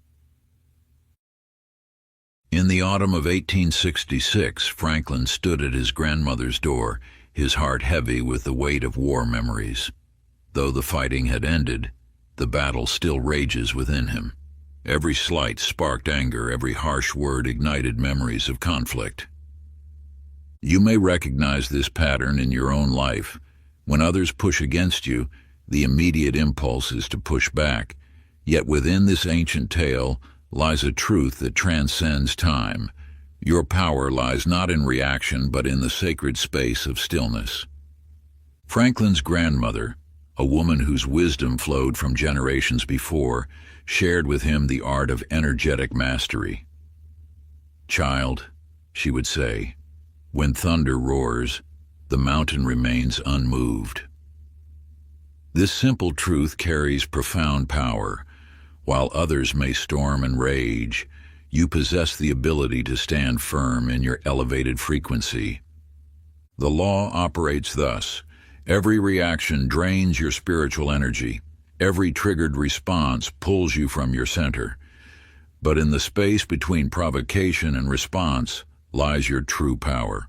In the autumn of 1866, Franklin stood at his grandmother's door, his heart heavy with the weight of war memories. Though the fighting had ended, the battle still rages within him. Every slight sparked anger, every harsh word ignited memories of conflict. You may recognize this pattern in your own life. When others push against you, the immediate impulse is to push back. Yet within this ancient tale lies a truth that transcends time. Your power lies not in reaction, but in the sacred space of stillness. Franklin's grandmother, a woman whose wisdom flowed from generations before, shared with him the art of energetic mastery. "Child," she would say, "when thunder roars, the mountain remains unmoved." This simple truth carries profound power. While others may storm and rage, you possess the ability to stand firm in your elevated frequency. The law operates thus. Every reaction drains your spiritual energy. Every triggered response pulls you from your center. But in the space between provocation and response lies your true power.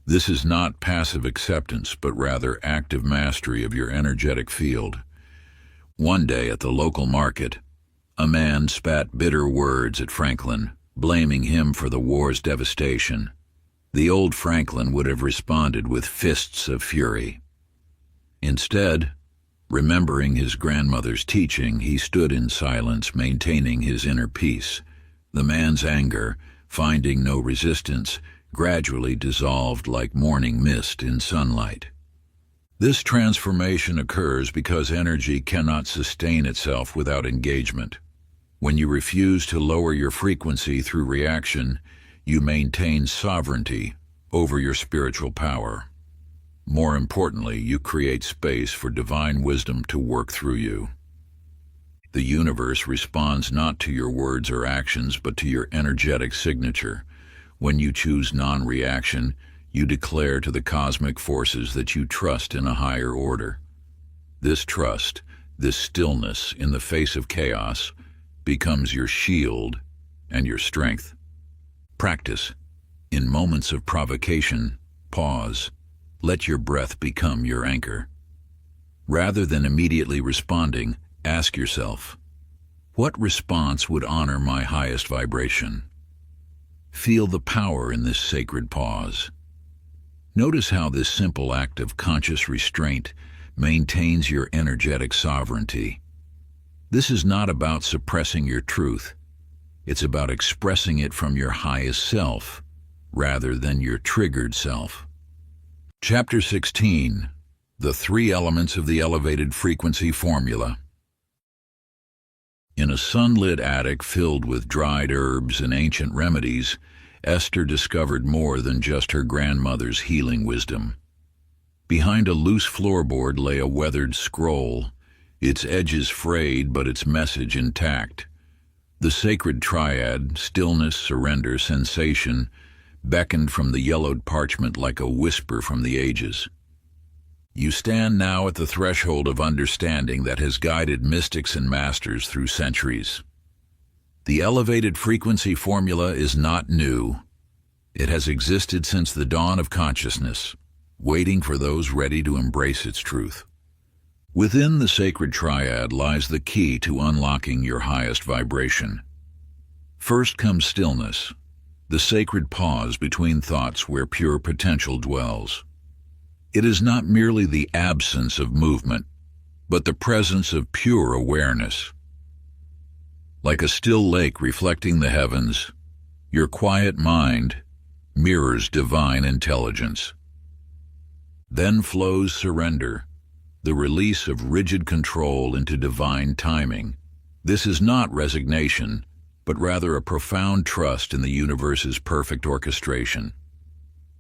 This is not passive acceptance, but rather active mastery of your energetic field. One day at the local market, a man spat bitter words at Franklin, blaming him for the war's devastation. The old Franklin would have responded with fists of fury. Instead, remembering his grandmother's teaching, he stood in silence, maintaining his inner peace. The man's anger, finding no resistance, gradually dissolved like morning mist in sunlight. This transformation occurs because energy cannot sustain itself without engagement. When you refuse to lower your frequency through reaction, you maintain sovereignty over your spiritual power. More importantly, you create space for divine wisdom to work through you. The universe responds not to your words or actions, but to your energetic signature. When you choose non-reaction, you declare to the cosmic forces that you trust in a higher order. This trust, this stillness in the face of chaos, becomes your shield and your strength. Practice. In moments of provocation, pause. Let your breath become your anchor. Rather than immediately responding, ask yourself, what response would honor my highest vibration? Feel the power in this sacred pause. Notice how this simple act of conscious restraint maintains your energetic sovereignty. This is not about suppressing your truth. It's about expressing it from your highest self, rather than your triggered self. Chapter 16. The Three Elements of the Elevated Frequency Formula. In a sunlit attic filled with dried herbs and ancient remedies, Esther discovered more than just her grandmother's healing wisdom. Behind a loose floorboard lay a weathered scroll, its edges frayed but its message intact. The sacred triad, stillness, surrender, sensation, beckoned from the yellowed parchment like a whisper from the ages. You stand now at the threshold of understanding that has guided mystics and masters through centuries. The elevated frequency formula is not new. It has existed since the dawn of consciousness, waiting for those ready to embrace its truth. Within the sacred triad lies the key to unlocking your highest vibration. First comes stillness, the sacred pause between thoughts where pure potential dwells. It is not merely the absence of movement, but the presence of pure awareness. Like a still lake reflecting the heavens, your quiet mind mirrors divine intelligence. Then flows surrender, the release of rigid control into divine timing. This is not resignation, but rather a profound trust in the universe's perfect orchestration.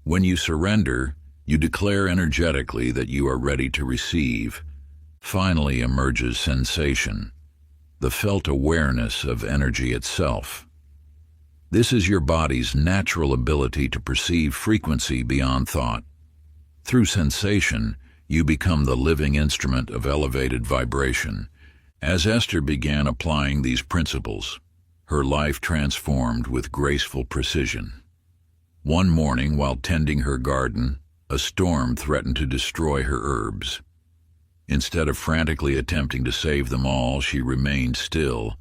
When you surrender, you declare energetically that you are ready to receive. Finally emerges sensation, the felt awareness of energy itself. This is your body's natural ability to perceive frequency beyond thought. Through sensation, you become the living instrument of elevated vibration. As Esther began applying these principles, her life transformed with graceful precision. One morning, while tending her garden, a storm threatened to destroy her herbs. Instead of frantically attempting to save them all, she remained still,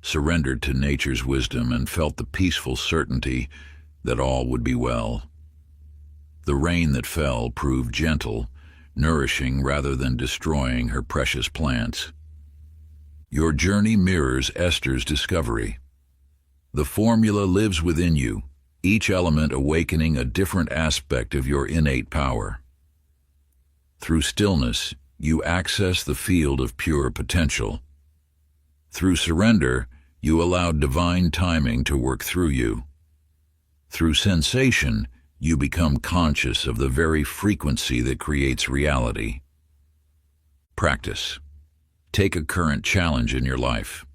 surrendered to nature's wisdom, and felt the peaceful certainty that all would be well. The rain that fell proved gentle, nourishing rather than destroying her precious plants. Your journey mirrors Esther's discovery. The formula lives within you, each element awakening a different aspect of your innate power. Through stillness, you access the field of pure potential. Through surrender, you allow divine timing to work through you. Through sensation, you become conscious of the very frequency that creates reality. Practice. Take a current challenge in your life.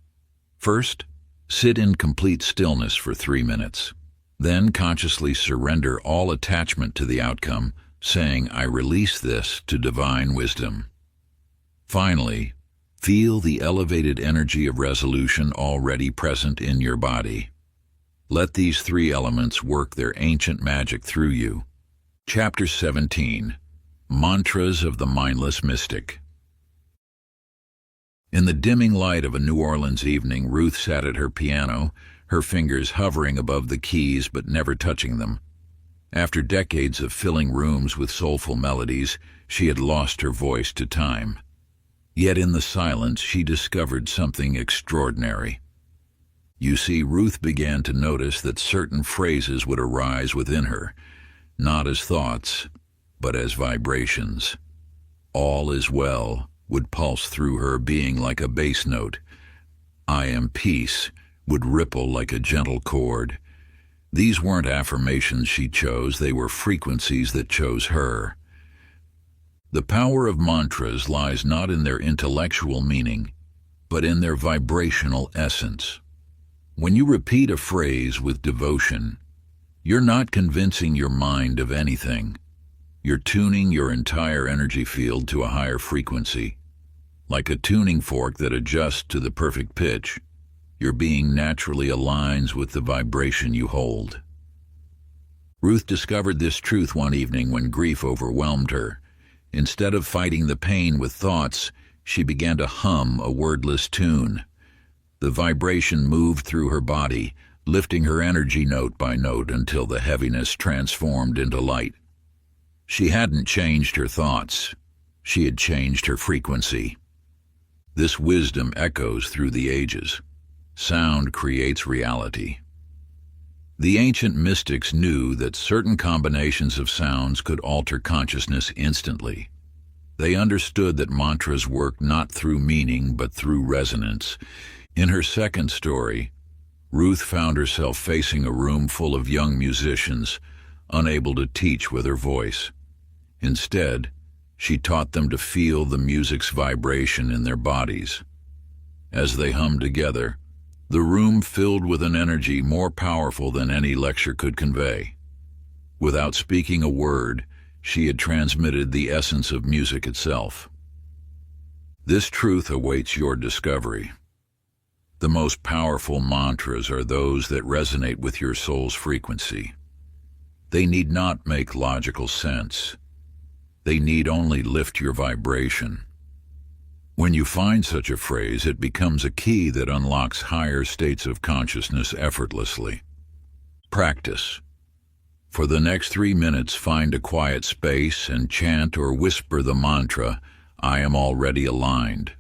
First, sit in complete stillness for 3 minutes. Then consciously surrender all attachment to the outcome, saying, "I release this to divine wisdom." Finally, feel the elevated energy of resolution already present in your body. Let these three elements work their ancient magic through you. Chapter 17. Mantras of the Mindless Mystic. In the dimming light of a New Orleans evening, Ruth sat at her piano, her fingers hovering above the keys but never touching them. After decades of filling rooms with soulful melodies, she had lost her voice to time. Yet in the silence, she discovered something extraordinary. You see, Ruth began to notice that certain phrases would arise within her, not as thoughts, but as vibrations. "All is well" would pulse through her being like a bass note. "I am peace" would ripple like a gentle chord. These weren't affirmations she chose, they were frequencies that chose her. The power of mantras lies not in their intellectual meaning, but in their vibrational essence. When you repeat a phrase with devotion, you're not convincing your mind of anything. You're tuning your entire energy field to a higher frequency. Like a tuning fork that adjusts to the perfect pitch, your being naturally aligns with the vibration you hold. Ruth discovered this truth one evening when grief overwhelmed her. Instead of fighting the pain with thoughts, she began to hum a wordless tune. The vibration moved through her body, lifting her energy note by note until the heaviness transformed into light. She hadn't changed her thoughts. She had changed her frequency. This wisdom echoes through the ages. Sound creates reality. The ancient mystics knew that certain combinations of sounds could alter consciousness instantly. They understood that mantras work not through meaning but through resonance. In her second story, Ruth found herself facing a room full of young musicians, unable to teach with her voice. Instead, she taught them to feel the music's vibration in their bodies. As they hummed together, the room filled with an energy more powerful than any lecture could convey. Without speaking a word, she had transmitted the essence of music itself. This truth awaits your discovery. The most powerful mantras are those that resonate with your soul's frequency. They need not make logical sense. They need only lift your vibration. When you find such a phrase, it becomes a key that unlocks higher states of consciousness effortlessly. Practice. For the next 3 minutes, find a quiet space and chant or whisper the mantra, "I am already aligned."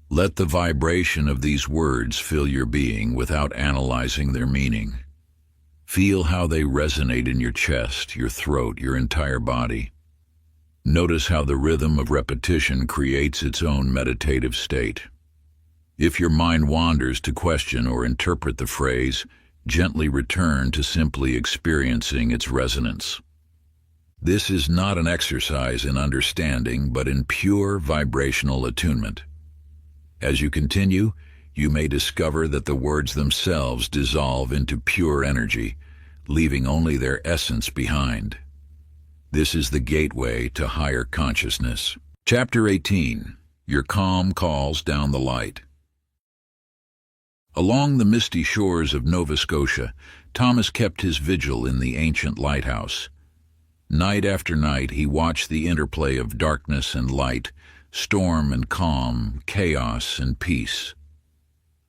Let the vibration of these words fill your being without analyzing their meaning. Feel how they resonate in your chest, your throat, your entire body. Notice how the rhythm of repetition creates its own meditative state. If your mind wanders to question or interpret the phrase, gently return to simply experiencing its resonance. This is not an exercise in understanding, but in pure vibrational attunement. As you continue, you may discover that the words themselves dissolve into pure energy, leaving only their essence behind. This is the gateway to higher consciousness. Chapter 18. Your calm calls down the light. Along the misty shores of Nova Scotia, Thomas kept his vigil in the ancient lighthouse. Night after night he watched the interplay of darkness and light, storm and calm, chaos and peace.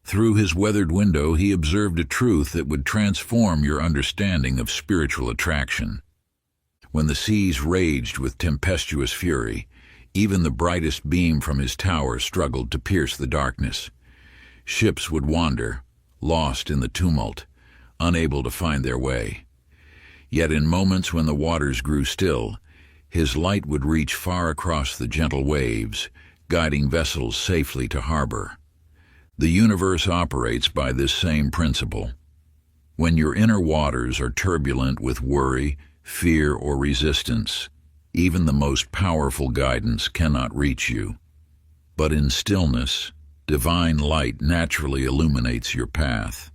Through his weathered window he observed a truth that would transform your understanding of spiritual attraction. When the seas raged with tempestuous fury, even the brightest beam from his tower struggled to pierce the darkness. Ships would wander, lost in the tumult, unable to find their way. Yet in moments when the waters grew still, his light would reach far across the gentle waves, guiding vessels safely to harbor. The universe operates by this same principle. When your inner waters are turbulent with worry, fear, or resistance, even the most powerful guidance cannot reach you. But in stillness, divine light naturally illuminates your path.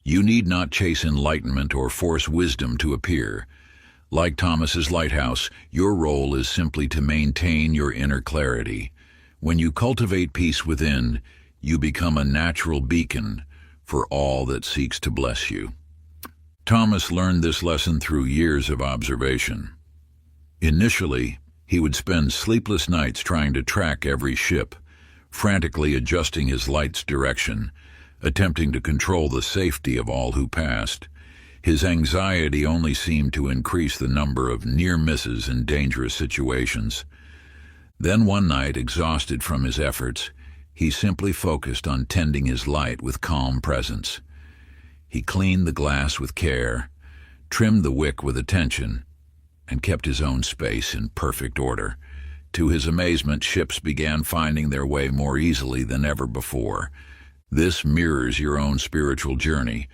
You need not chase enlightenment or force wisdom to appear. Like Thomas's lighthouse, your role is simply to maintain your inner clarity. When you cultivate peace within, you become a natural beacon for all that seeks to bless you. Thomas learned this lesson through years of observation. Initially, he would spend sleepless nights trying to track every ship, frantically adjusting his light's direction, attempting to control the safety of all who passed. His anxiety only seemed to increase the number of near misses in dangerous situations. Then one night, exhausted from his efforts, he simply focused on tending his light with calm presence. He cleaned the glass with care, trimmed the wick with attention, and kept his own space in perfect order. To his amazement, ships began finding their way more easily than ever before. This mirrors your own spiritual journey.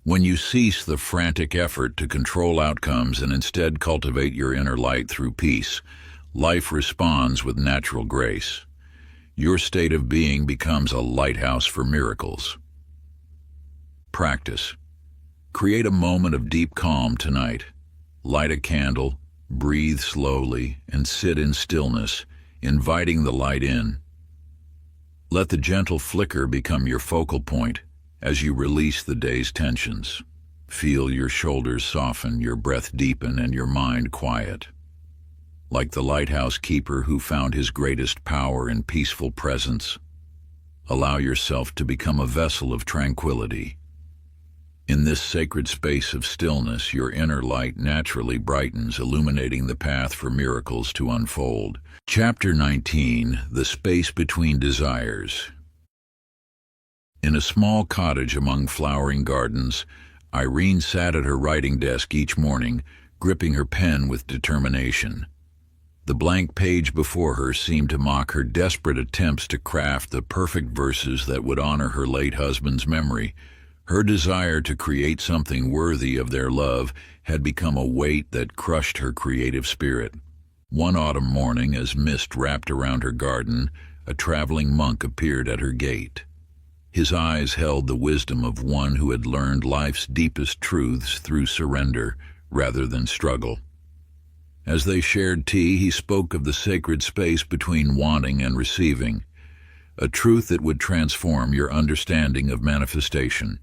When you cease the frantic effort to control outcomes and instead cultivate your inner light through peace, life responds with natural grace. Your state of being becomes a lighthouse for miracles. Practice. Create a moment of deep calm tonight. Light a candle, breathe slowly, and sit in stillness, inviting the light in. Let the gentle flicker become your focal point as you release the day's tensions. Feel your shoulders soften, your breath deepen, and your mind quiet. Like the lighthouse keeper who found his greatest power in peaceful presence, allow yourself to become a vessel of tranquility. In this sacred space of stillness, your inner light naturally brightens, illuminating the path for miracles to unfold. Chapter 19. The Space Between Desires. In a small cottage among flowering gardens, Irene sat at her writing desk each morning, gripping her pen with determination. The blank page before her seemed to mock her desperate attempts to craft the perfect verses that would honor her late husband's memory. Her desire to create something worthy of their love had become a weight that crushed her creative spirit. One autumn morning, as mist wrapped around her garden, a traveling monk appeared at her gate. His eyes held the wisdom of one who had learned life's deepest truths through surrender rather than struggle. As they shared tea, he spoke of the sacred space between wanting and receiving, a truth that would transform your understanding of manifestation.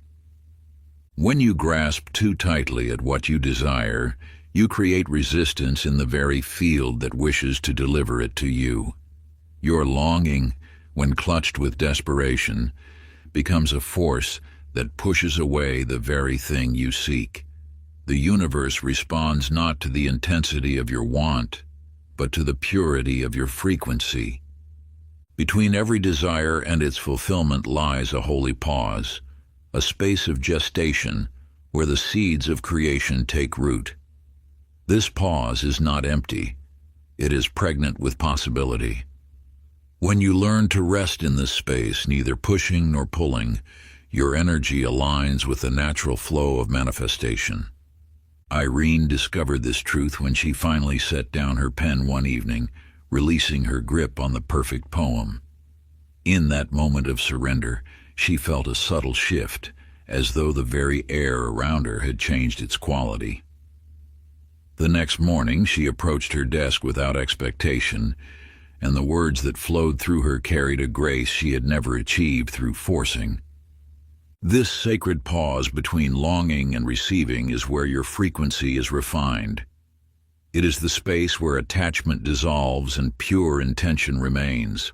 When you grasp too tightly at what you desire, you create resistance in the very field that wishes to deliver it to you. Your longing, when clutched with desperation, becomes a force that pushes away the very thing you seek. The universe responds not to the intensity of your want, but to the purity of your frequency. Between every desire and its fulfillment lies a holy pause, a space of gestation where the seeds of creation take root. This pause is not empty. It is pregnant with possibility. When you learn to rest in this space, neither pushing nor pulling, your energy aligns with the natural flow of manifestation. Irene discovered this truth when she finally set down her pen one evening, releasing her grip on the perfect poem. In that moment of surrender, she felt a subtle shift, as though the very air around her had changed its quality. The next morning, she approached her desk without expectation, and the words that flowed through her carried a grace she had never achieved through forcing. This sacred pause between longing and receiving is where your frequency is refined. It is the space where attachment dissolves and pure intention remains.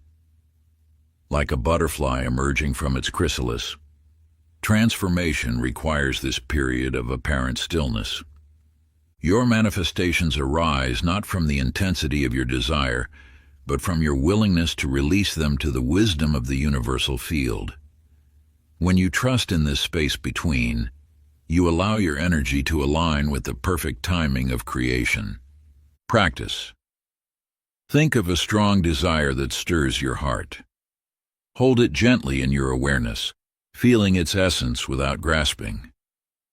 Like a butterfly emerging from its chrysalis, transformation requires this period of apparent stillness. Your manifestations arise not from the intensity of your desire, but from your willingness to release them to the wisdom of the universal field. When you trust in this space between, you allow your energy to align with the perfect timing of creation. Practice. Think of a strong desire that stirs your heart. Hold it gently in your awareness, feeling its essence without grasping.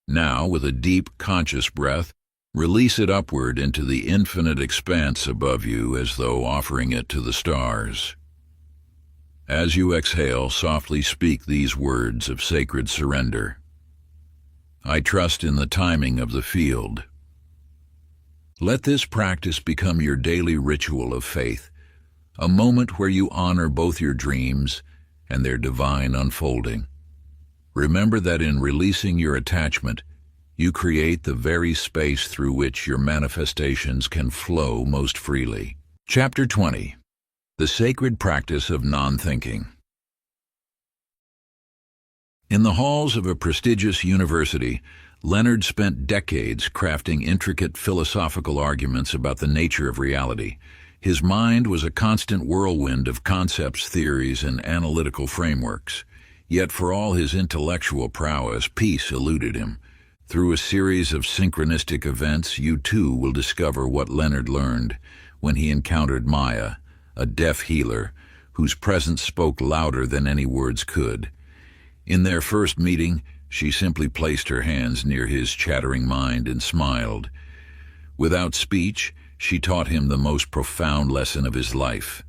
Now, with a deep, conscious breath, release it upward into the infinite expanse above you as though offering it to the stars. As you exhale, softly speak these words of sacred surrender. I trust in the timing of the field. Let this practice become your daily ritual of faith, a moment where you honor both your dreams and their divine unfolding. Remember that in releasing your attachment, you create the very space through which your manifestations can flow most freely. Chapter 20. The Sacred Practice of Non-Thinking. In the halls of a prestigious university, Leonard spent decades crafting intricate philosophical arguments about the nature of reality. His mind was a constant whirlwind of concepts, theories, and analytical frameworks. Yet for all his intellectual prowess, peace eluded him. Through a series of synchronistic events, you too will discover what Leonard learned when he encountered Maya, a deaf healer whose presence spoke louder than any words could. In their first meeting, she simply placed her hands near his chattering mind and smiled. Without speech, she taught him the most profound lesson of his life.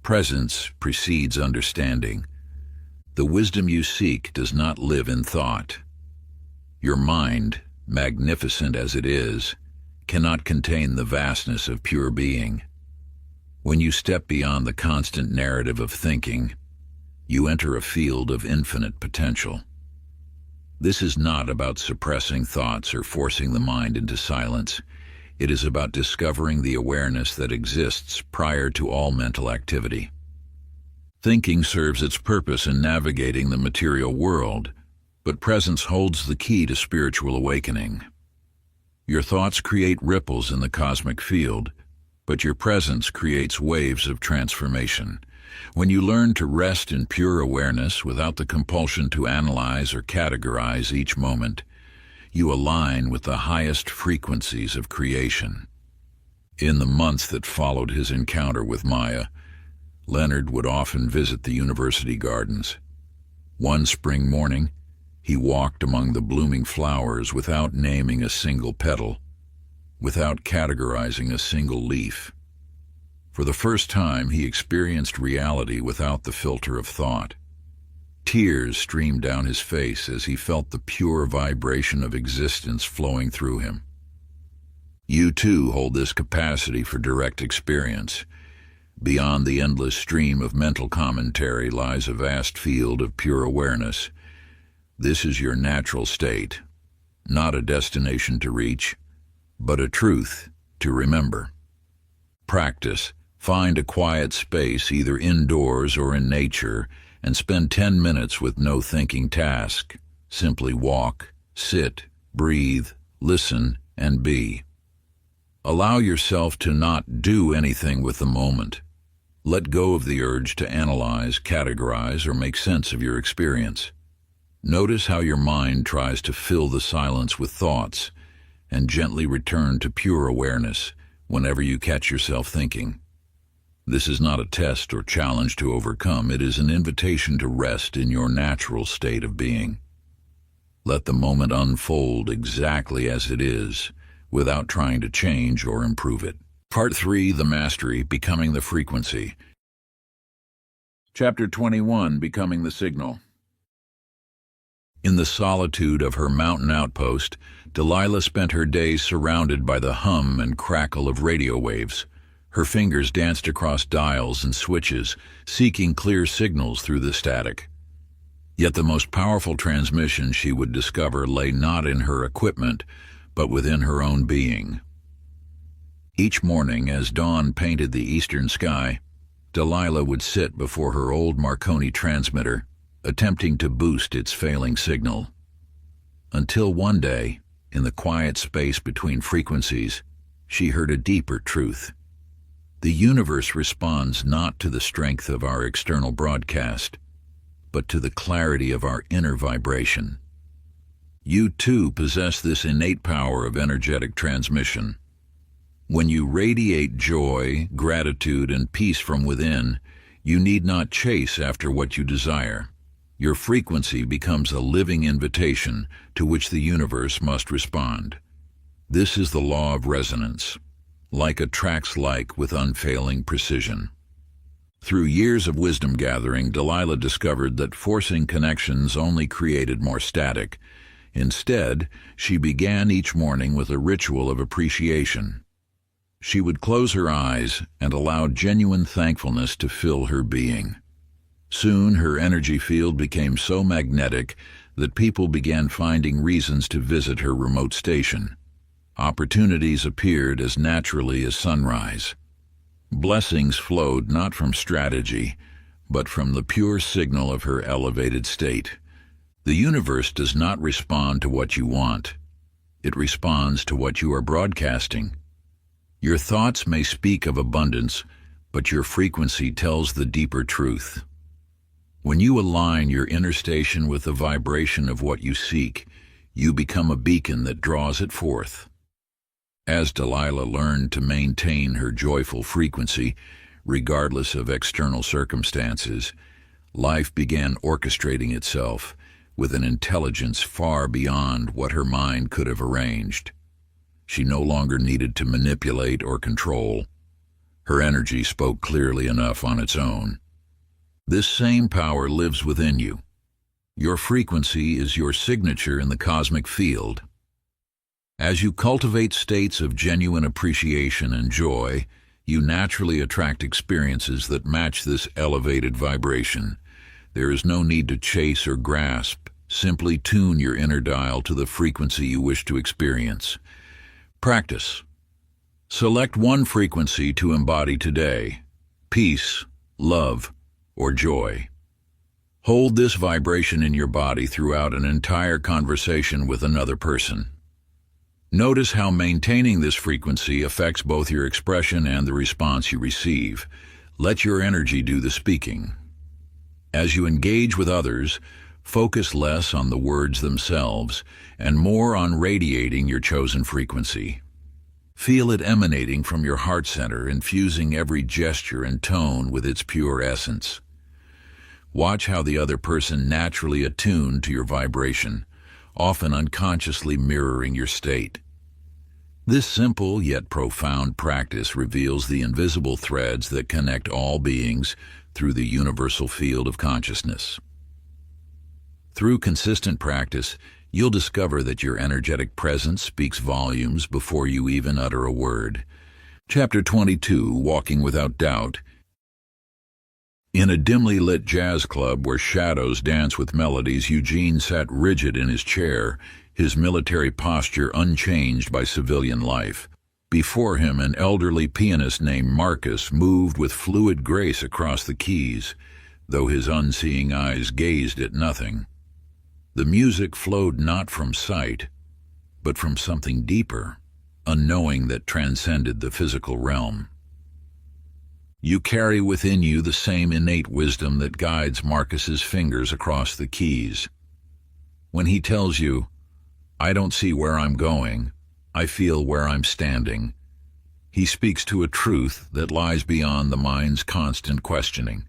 Presence precedes understanding. The wisdom you seek does not live in thought. Your mind, magnificent as it is, cannot contain the vastness of pure being. When you step beyond the constant narrative of thinking, you enter a field of infinite potential. This is not about suppressing thoughts or forcing the mind into silence. It is about discovering the awareness that exists prior to all mental activity. Thinking serves its purpose in navigating the material world, but presence holds the key to spiritual awakening. Your thoughts create ripples in the cosmic field, but your presence creates waves of transformation. When you learn to rest in pure awareness without the compulsion to analyze or categorize each moment, you align with the highest frequencies of creation. In the months that followed his encounter with Maya, Leonard would often visit the university gardens. One spring morning, he walked among the blooming flowers without naming a single petal, without categorizing a single leaf. For the first time, he experienced reality without the filter of thought. Tears streamed down his face as he felt the pure vibration of existence flowing through him. You too hold this capacity for direct experience. Beyond the endless stream of mental commentary lies a vast field of pure awareness. This is your natural state, not a destination to reach, but a truth to remember. Practice. Find a quiet space, either indoors or in nature, and spend 10 minutes with no thinking task. Simply walk, sit, breathe, listen, and be. Allow yourself to not do anything with the moment. Let go of the urge to analyze, categorize, or make sense of your experience. Notice how your mind tries to fill the silence with thoughts, and gently return to pure awareness whenever you catch yourself thinking. This is not a test or challenge to overcome. It is an invitation to rest in your natural state of being. Let the moment unfold exactly as it is, without trying to change or improve it. Part 3, The Mastery, Becoming the Frequency. Chapter 21, Becoming the Signal. In the solitude of her mountain outpost, Delilah spent her days surrounded by the hum and crackle of radio waves. Her fingers danced across dials and switches, seeking clear signals through the static. Yet the most powerful transmission she would discover lay not in her equipment, but within her own being. Each morning, as dawn painted the eastern sky, Delilah would sit before her old Marconi transmitter, attempting to boost its failing signal. Until one day, in the quiet space between frequencies, she heard a deeper truth. The universe responds not to the strength of our external broadcast, but to the clarity of our inner vibration. You too possess this innate power of energetic transmission. When you radiate joy, gratitude, and peace from within, you need not chase after what you desire. Your frequency becomes a living invitation to which the universe must respond. This is the law of resonance. Like attracts like with unfailing precision. Through years of wisdom gathering, Delilah discovered that forcing connections only created more static. Instead, she began each morning with a ritual of appreciation. She would close her eyes and allow genuine thankfulness to fill her being. Soon her energy field became so magnetic that people began finding reasons to visit her remote station. Opportunities appeared as naturally as sunrise. Blessings flowed not from strategy, but from the pure signal of her elevated state. The universe does not respond to what you want. It responds to what you are broadcasting. Your thoughts may speak of abundance, but your frequency tells the deeper truth. When you align your inner station with the vibration of what you seek, you become a beacon that draws it forth. As Delilah learned to maintain her joyful frequency, regardless of external circumstances, life began orchestrating itself with an intelligence far beyond what her mind could have arranged. She no longer needed to manipulate or control. Her energy spoke clearly enough on its own. This same power lives within you. Your frequency is your signature in the cosmic field. As you cultivate states of genuine appreciation and joy, you naturally attract experiences that match this elevated vibration. There is no need to chase or grasp. Simply tune your inner dial to the frequency you wish to experience. Practice. Select one frequency to embody today: peace, love, or joy. Hold this vibration in your body throughout an entire conversation with another person. Notice how maintaining this frequency affects both your expression and the response you receive. Let your energy do the speaking. As you engage with others, Focus less on the words themselves and more on radiating your chosen frequency. Feel it emanating from your heart center, infusing every gesture and tone with its pure essence. Watch how the other person naturally attuned to your vibration, often unconsciously mirroring your state. This simple yet profound practice reveals the invisible threads that connect all beings through the universal field of consciousness. Through consistent practice, you'll discover that your energetic presence speaks volumes before you even utter a word. Chapter 22, Walking Without Doubt. In a dimly lit jazz club where shadows dance with melodies, Eugene sat rigid in his chair, his military posture unchanged by civilian life. Before him, an elderly pianist named Marcus moved with fluid grace across the keys, though his unseeing eyes gazed at nothing. The music flowed not from sight, but from something deeper, a knowing that transcended the physical realm. You carry within you the same innate wisdom that guides Marcus's fingers across the keys. When he tells you, "I don't see where I'm going, I feel where I'm standing," he speaks to a truth that lies beyond the mind's constant questioning.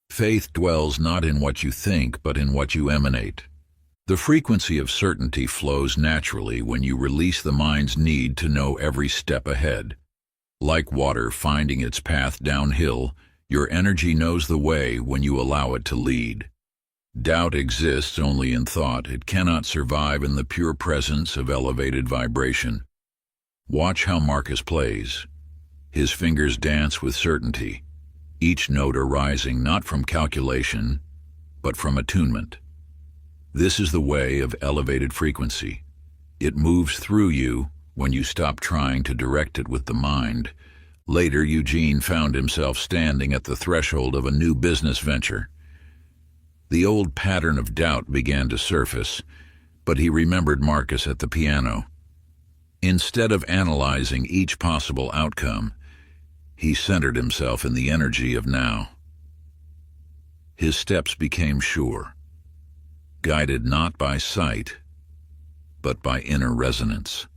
Faith dwells not in what you think, but in what you emanate. The frequency of certainty flows naturally when you release the mind's need to know every step ahead. Like water finding its path downhill, your energy knows the way when you allow it to lead. Doubt exists only in thought. It cannot survive in the pure presence of elevated vibration. Watch how Marcus plays. His fingers dance with certainty, each note arising not from calculation, but from attunement. This is the way of elevated frequency. It moves through you when you stop trying to direct it with the mind. Later, Eugene found himself standing at the threshold of a new business venture. The old pattern of doubt began to surface, but he remembered Marcus at the piano. Instead of analyzing each possible outcome, he centered himself in the energy of now. His steps became sure, guided not by sight, but by inner resonance.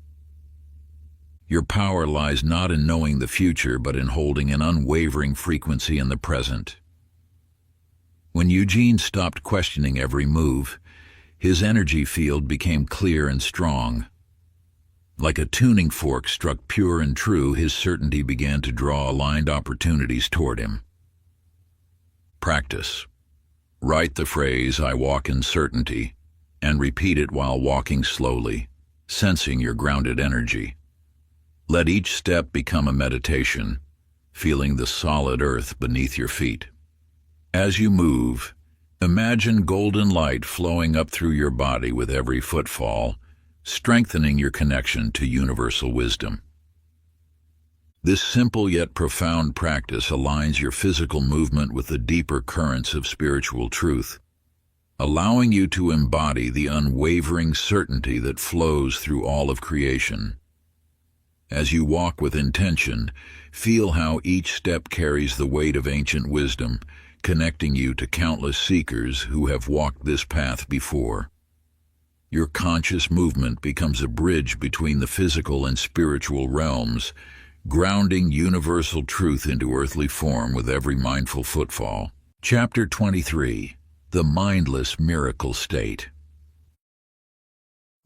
Your power lies not in knowing the future, but in holding an unwavering frequency in the present. When Eugene stopped questioning every move, his energy field became clear and strong. Like a tuning fork struck pure and true, his certainty began to draw aligned opportunities toward him. Practice. Write the phrase, "I walk in certainty," and repeat it while walking slowly, sensing your grounded energy. Let each step become a meditation, feeling the solid earth beneath your feet. As you move, imagine golden light flowing up through your body with every footfall, strengthening your connection to universal wisdom. This simple yet profound practice aligns your physical movement with the deeper currents of spiritual truth, allowing you to embody the unwavering certainty that flows through all of creation. As you walk with intention, feel how each step carries the weight of ancient wisdom, connecting you to countless seekers who have walked this path before. Your conscious movement becomes a bridge between the physical and spiritual realms, grounding universal truth into earthly form with every mindful footfall. Chapter 23, The Mindless Miracle State.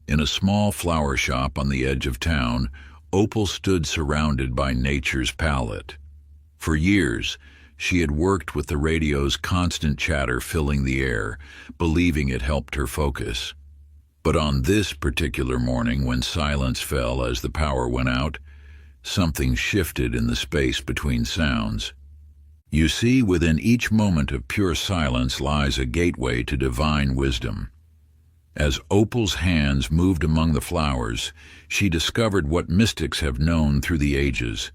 In a small flower shop on the edge of town, Opal stood surrounded by nature's palette. For years, she had worked with the radio's constant chatter filling the air, believing it helped her focus. But on this particular morning, when silence fell as the power went out, something shifted in the space between sounds. You see, within each moment of pure silence lies a gateway to divine wisdom. As Opal's hands moved among the flowers, she discovered what mystics have known through the ages,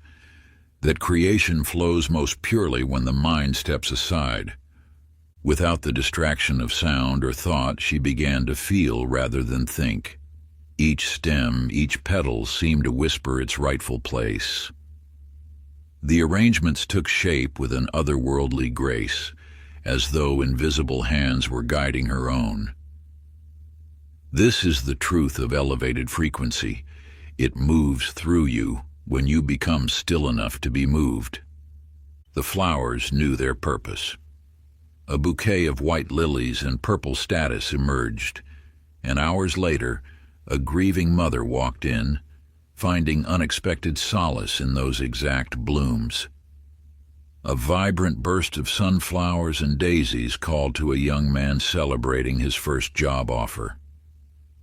that creation flows most purely when the mind steps aside. Without the distraction of sound or thought, she began to feel rather than think. Each stem, each petal seemed to whisper its rightful place. The arrangements took shape with an otherworldly grace, as though invisible hands were guiding her own. This is the truth of elevated frequency. It moves through you when you become still enough to be moved. The flowers knew their purpose. A bouquet of white lilies and purple statice emerged, and hours later, a grieving mother walked in, finding unexpected solace in those exact blooms. A vibrant burst of sunflowers and daisies called to a young man celebrating his first job offer.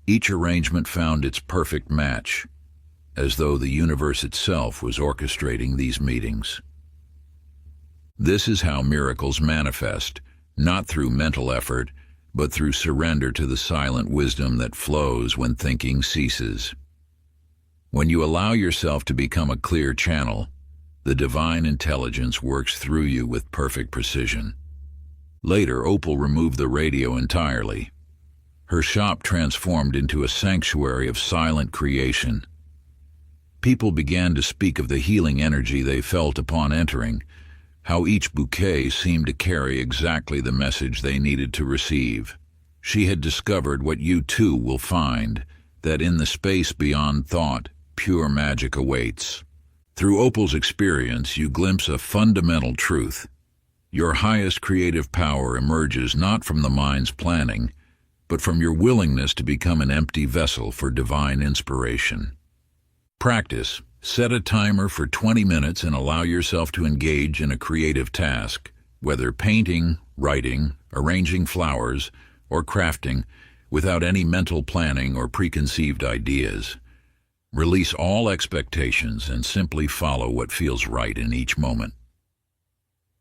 Each arrangement found its perfect match, as though the universe itself was orchestrating these meetings. This is how miracles manifest, not through mental effort, but through surrender to the silent wisdom that flows when thinking ceases. When you allow yourself to become a clear channel, the divine intelligence works through you with perfect precision. Later, Opal removed the radio entirely. Her shop transformed into a sanctuary of silent creation. People began to speak of the healing energy they felt upon entering, how each bouquet seemed to carry exactly the message they needed to receive. She had discovered what you too will find, that in the space beyond thought, pure magic awaits. Through Opal's experience, you glimpse a fundamental truth. Your highest creative power emerges not from the mind's planning, but from your willingness to become an empty vessel for divine inspiration. Practice. Set a timer for 20 minutes and allow yourself to engage in a creative task, whether painting, writing, arranging flowers, or crafting, without any mental planning or preconceived ideas. Release all expectations and simply follow what feels right in each moment.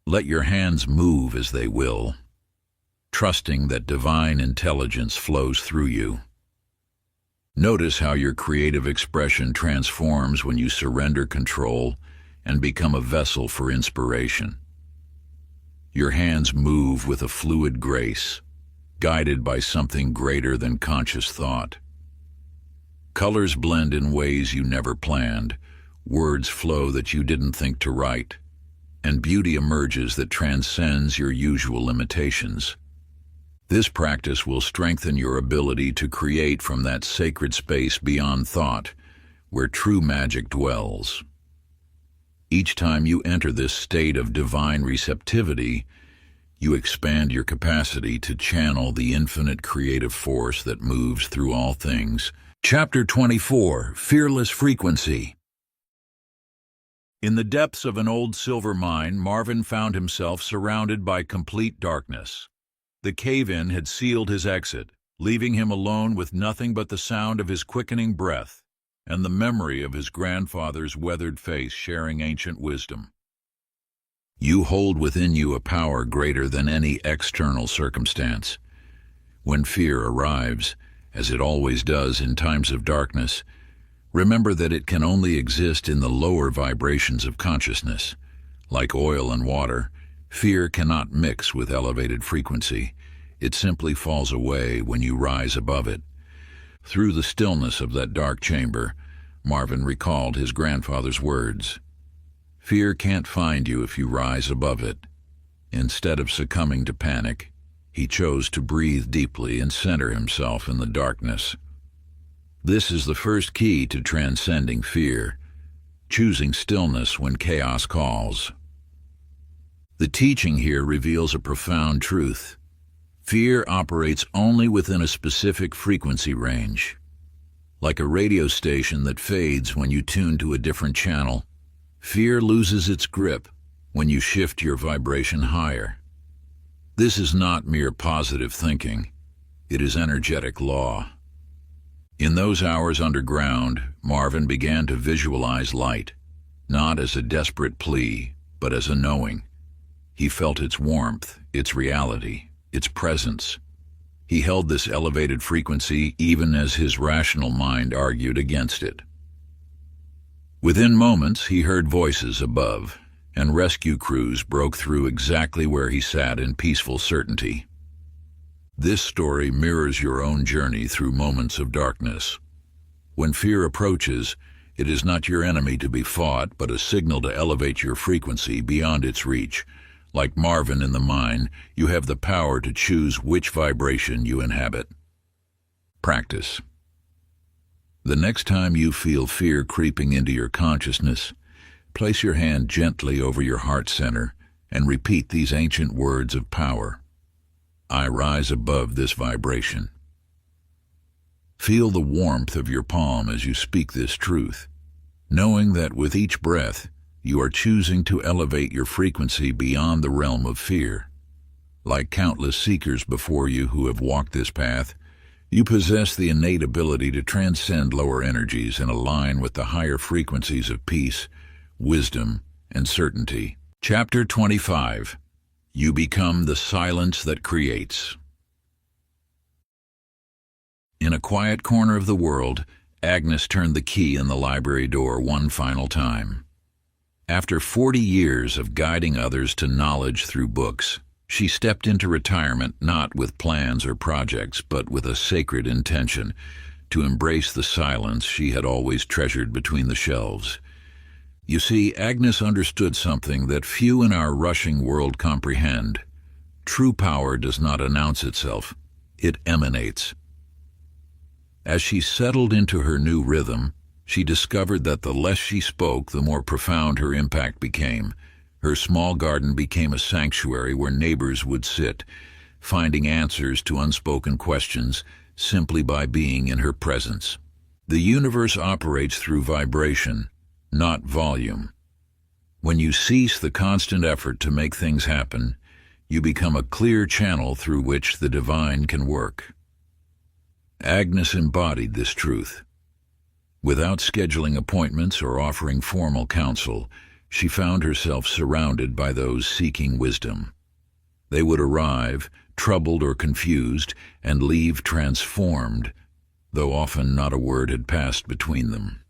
Let your hands move as they will, trusting that divine intelligence flows through you. Notice how your creative expression transforms when you surrender control and become a vessel for inspiration. Your hands move with a fluid grace, guided by something greater than conscious thought. Colors blend in ways you never planned, words flow that you didn't think to write, and beauty emerges that transcends your usual limitations. This practice will strengthen your ability to create from that sacred space beyond thought, where true magic dwells. Each time you enter this state of divine receptivity, you expand your capacity to channel the infinite creative force that moves through all things. Chapter 24, Fearless Frequency. In the depths of an old silver mine, Marvin found himself surrounded by complete darkness. The cave-in had sealed his exit, leaving him alone with nothing but the sound of his quickening breath and the memory of his grandfather's weathered face sharing ancient wisdom. You hold within you a power greater than any external circumstance. When fear arrives, as it always does in times of darkness, remember that it can only exist in the lower vibrations of consciousness. Like oil and water, fear cannot mix with elevated frequency. It simply falls away when you rise above it. Through the stillness of that dark chamber, Marvin recalled his grandfather's words. Fear can't find you if you rise above it. Instead of succumbing to panic, he chose to breathe deeply and center himself in the darkness. This is the first key to transcending fear, choosing stillness when chaos calls. The teaching here reveals a profound truth. Fear operates only within a specific frequency range. Like a radio station that fades when you tune to a different channel, fear loses its grip when you shift your vibration higher. This is not mere positive thinking. It is energetic law. In those hours underground, Marvin began to visualize light, not as a desperate plea, but as a knowing. He felt its warmth, its reality, its presence. He held this elevated frequency even as his rational mind argued against it. Within moments, he heard voices above, and rescue crews broke through exactly where he sat in peaceful certainty. This story mirrors your own journey through moments of darkness. When fear approaches, it is not your enemy to be fought, but a signal to elevate your frequency beyond its reach. Like Marvin in the mine, you have the power to choose which vibration you inhabit. Practice. The next time you feel fear creeping into your consciousness, place your hand gently over your heart center and repeat these ancient words of power. I rise above this vibration. Feel the warmth of your palm as you speak this truth, knowing that with each breath, you are choosing to elevate your frequency beyond the realm of fear. Like countless seekers before you who have walked this path, you possess the innate ability to transcend lower energies and align with the higher frequencies of peace, wisdom, and certainty. Chapter 25. You become the silence that creates. In a quiet corner of the world, Agnes turned the key in the library door one final time. After 40 years of guiding others to knowledge through books, she stepped into retirement not with plans or projects, but with a sacred intention to embrace the silence she had always treasured between the shelves. You see, Agnes understood something that few in our rushing world comprehend. True power does not announce itself, it emanates. As she settled into her new rhythm, she discovered that the less she spoke, the more profound her impact became. Her small garden became a sanctuary where neighbors would sit, finding answers to unspoken questions simply by being in her presence. The universe operates through vibration, not volume. When you cease the constant effort to make things happen, you become a clear channel through which the divine can work. Agnes embodied this truth. Without scheduling appointments or offering formal counsel, she found herself surrounded by those seeking wisdom. They would arrive, troubled or confused, and leave transformed, though often not a word had passed between them.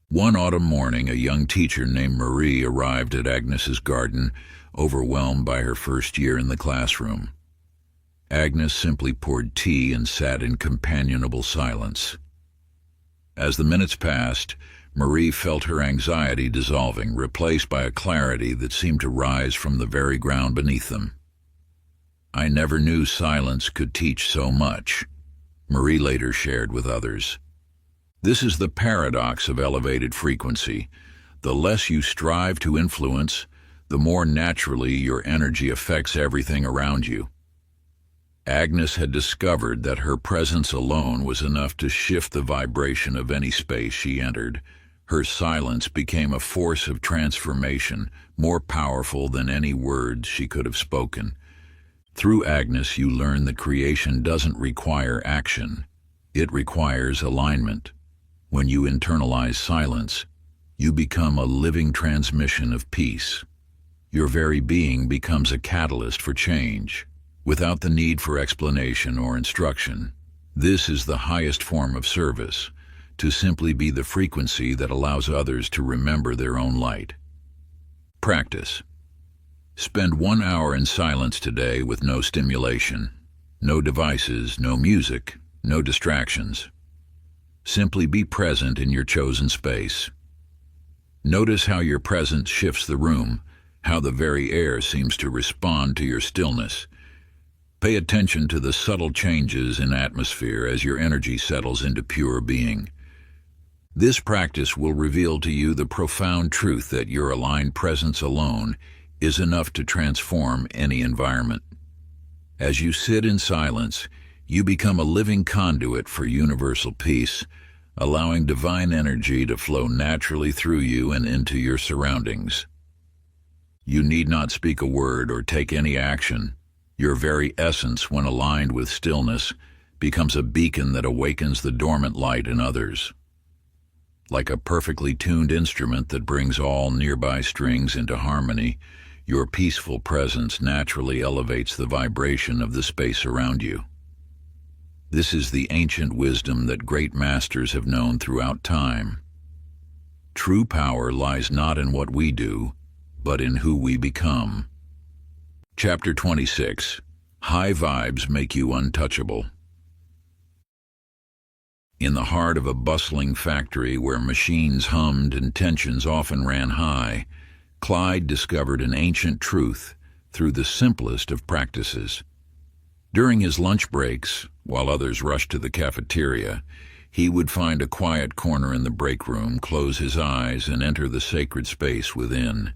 One autumn morning, a young teacher named Marie arrived at Agnes's garden, overwhelmed by her first year in the classroom. Agnes simply poured tea and sat in companionable silence. As the minutes passed, Marie felt her anxiety dissolving, replaced by a clarity that seemed to rise from the very ground beneath them. I never knew silence could teach so much, Marie later shared with others. This is the paradox of elevated frequency. The less you strive to influence, the more naturally your energy affects everything around you. Agnes had discovered that her presence alone was enough to shift the vibration of any space she entered. Her silence became a force of transformation, more powerful than any words she could have spoken. Through Agnes, you learn that creation doesn't require action. It requires alignment. When you internalize silence, you become a living transmission of peace. Your very being becomes a catalyst for change, without the need for explanation or instruction. This is the highest form of service, to simply be the frequency that allows others to remember their own light. Practice. Spend 1 hour in silence today with no stimulation, no devices, no music, no distractions. Simply be present in your chosen space. Notice how your presence shifts the room, how the very air seems to respond to your stillness. Pay attention to the subtle changes in atmosphere as your energy settles into pure being. This practice will reveal to you the profound truth that your aligned presence alone is enough to transform any environment. As you sit in silence, you become a living conduit for universal peace, allowing divine energy to flow naturally through you and into your surroundings. You need not speak a word or take any action. Your very essence, when aligned with stillness, becomes a beacon that awakens the dormant light in others. Like a perfectly tuned instrument that brings all nearby strings into harmony, your peaceful presence naturally elevates the vibration of the space around you. This is the ancient wisdom that great masters have known throughout time. True power lies not in what we do, but in who we become. Chapter 26. High vibes make you untouchable. In the heart of a bustling factory where machines hummed and tensions often ran high, Clyde discovered an ancient truth through the simplest of practices. During his lunch breaks, while others rushed to the cafeteria, he would find a quiet corner in the break room, close his eyes, and enter the sacred space within.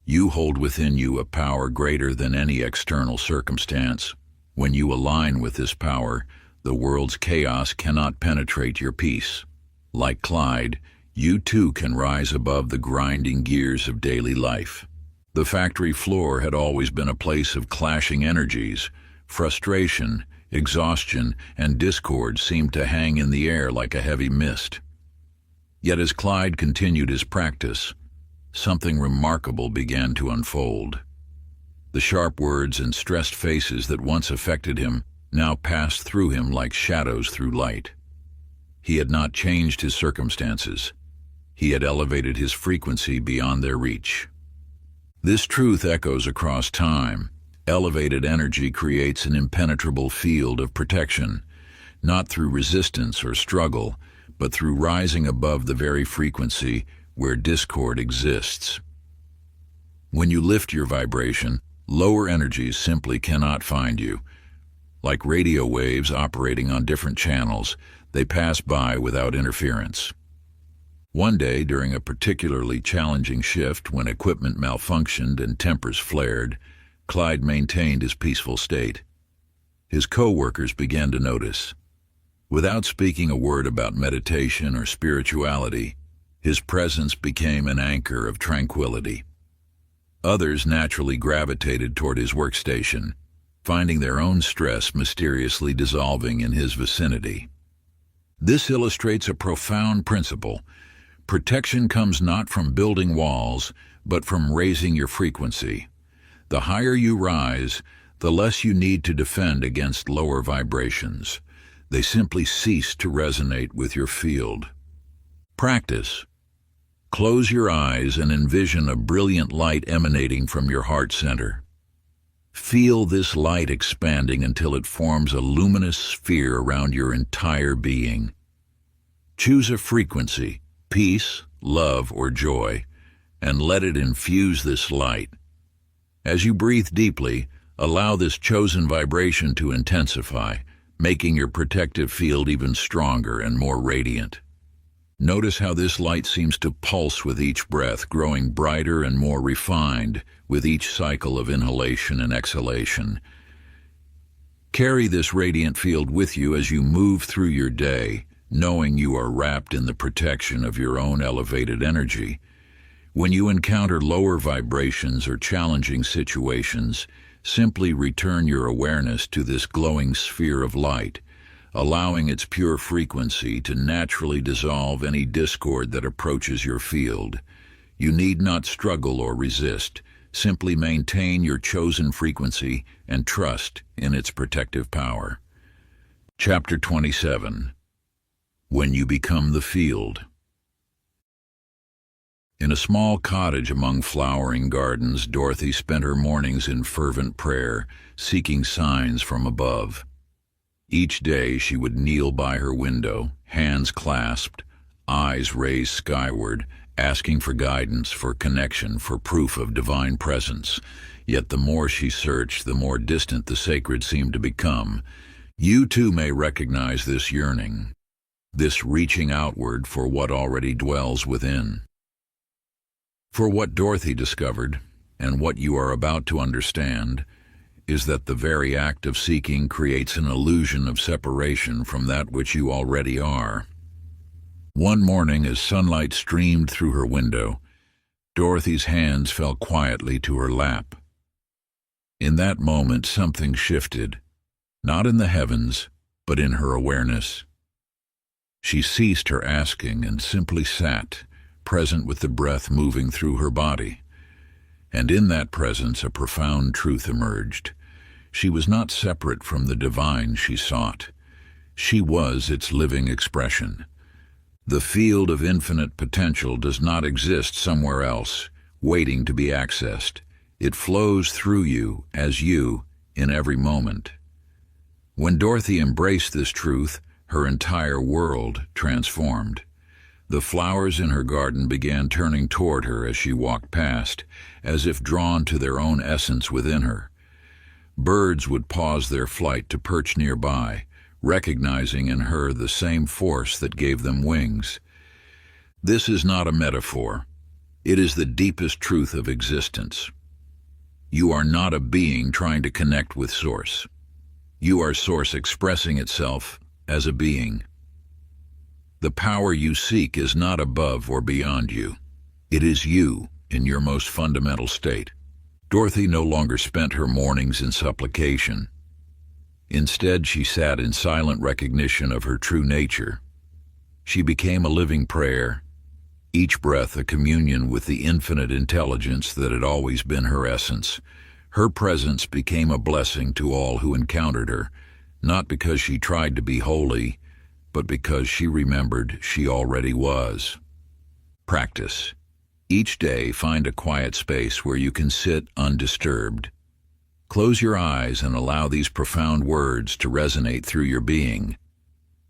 You hold within you a power greater than any external circumstance. When you align with this power, the world's chaos cannot penetrate your peace. Like Clyde, you too can rise above the grinding gears of daily life. The factory floor had always been a place of clashing energies. Frustration, exhaustion, and discord seemed to hang in the air like a heavy mist. Yet as Clyde continued his practice, something remarkable began to unfold. The sharp words and stressed faces that once affected him now passed through him like shadows through light. He had not changed his circumstances. He had elevated his frequency beyond their reach. This truth echoes across time. Elevated energy creates an impenetrable field of protection, not through resistance or struggle, but through rising above the very frequency where discord exists. When you lift your vibration, lower energies simply cannot find you. Like radio waves operating on different channels, they pass by without interference. One day, during a particularly challenging shift when equipment malfunctioned and tempers flared, Clyde maintained his peaceful state. His co-workers began to notice. Without speaking a word about meditation or spirituality, his presence became an anchor of tranquility. Others naturally gravitated toward his workstation, finding their own stress mysteriously dissolving in his vicinity. This illustrates a profound principle. Protection comes not from building walls, but from raising your frequency. The higher you rise, the less you need to defend against lower vibrations. They simply cease to resonate with your field. Practice. Close your eyes and envision a brilliant light emanating from your heart center. Feel this light expanding until it forms a luminous sphere around your entire being. Choose a frequency, peace, love, or joy, and let it infuse this light. As you breathe deeply, allow this chosen vibration to intensify, making your protective field even stronger and more radiant. Notice how this light seems to pulse with each breath, growing brighter and more refined with each cycle of inhalation and exhalation. Carry this radiant field with you as you move through your day, knowing you are wrapped in the protection of your own elevated energy. When you encounter lower vibrations or challenging situations, simply return your awareness to this glowing sphere of light, allowing its pure frequency to naturally dissolve any discord that approaches your field. You need not struggle or resist. Simply maintain your chosen frequency and trust in its protective power. Chapter 27. When you become the field. In a small cottage among flowering gardens, Dorothy spent her mornings in fervent prayer, seeking signs from above. Each day she would kneel by her window, hands clasped, eyes raised skyward, asking for guidance, for connection, for proof of divine presence. Yet the more she searched, the more distant the sacred seemed to become. You too may recognize this yearning, this reaching outward for what already dwells within. For what Dorothy discovered, and what you are about to understand, is that the very act of seeking creates an illusion of separation from that which you already are. One morning, as sunlight streamed through her window, Dorothy's hands fell quietly to her lap. In that moment, something shifted, not in the heavens, but in her awareness. She ceased her asking and simply sat, present with the breath moving through her body. And in that presence, a profound truth emerged. She was not separate from the divine she sought. She was its living expression. The field of infinite potential does not exist somewhere else, waiting to be accessed. It flows through you, as you, in every moment. When Dorothy embraced this truth, her entire world transformed. The flowers in her garden began turning toward her as she walked past, as if drawn to their own essence within her. Birds would pause their flight to perch nearby, recognizing in her the same force that gave them wings. This is not a metaphor. It is the deepest truth of existence. You are not a being trying to connect with Source. You are Source expressing itself as a being. The power you seek is not above or beyond you. It is you in your most fundamental state. Dorothy no longer spent her mornings in supplication. Instead, she sat in silent recognition of her true nature. She became a living prayer, each breath a communion with the infinite intelligence that had always been her essence. Her presence became a blessing to all who encountered her, not because she tried to be holy, but because she remembered she already was. Practice. Each day, find a quiet space where you can sit undisturbed. Close your eyes and allow these profound words to resonate through your being.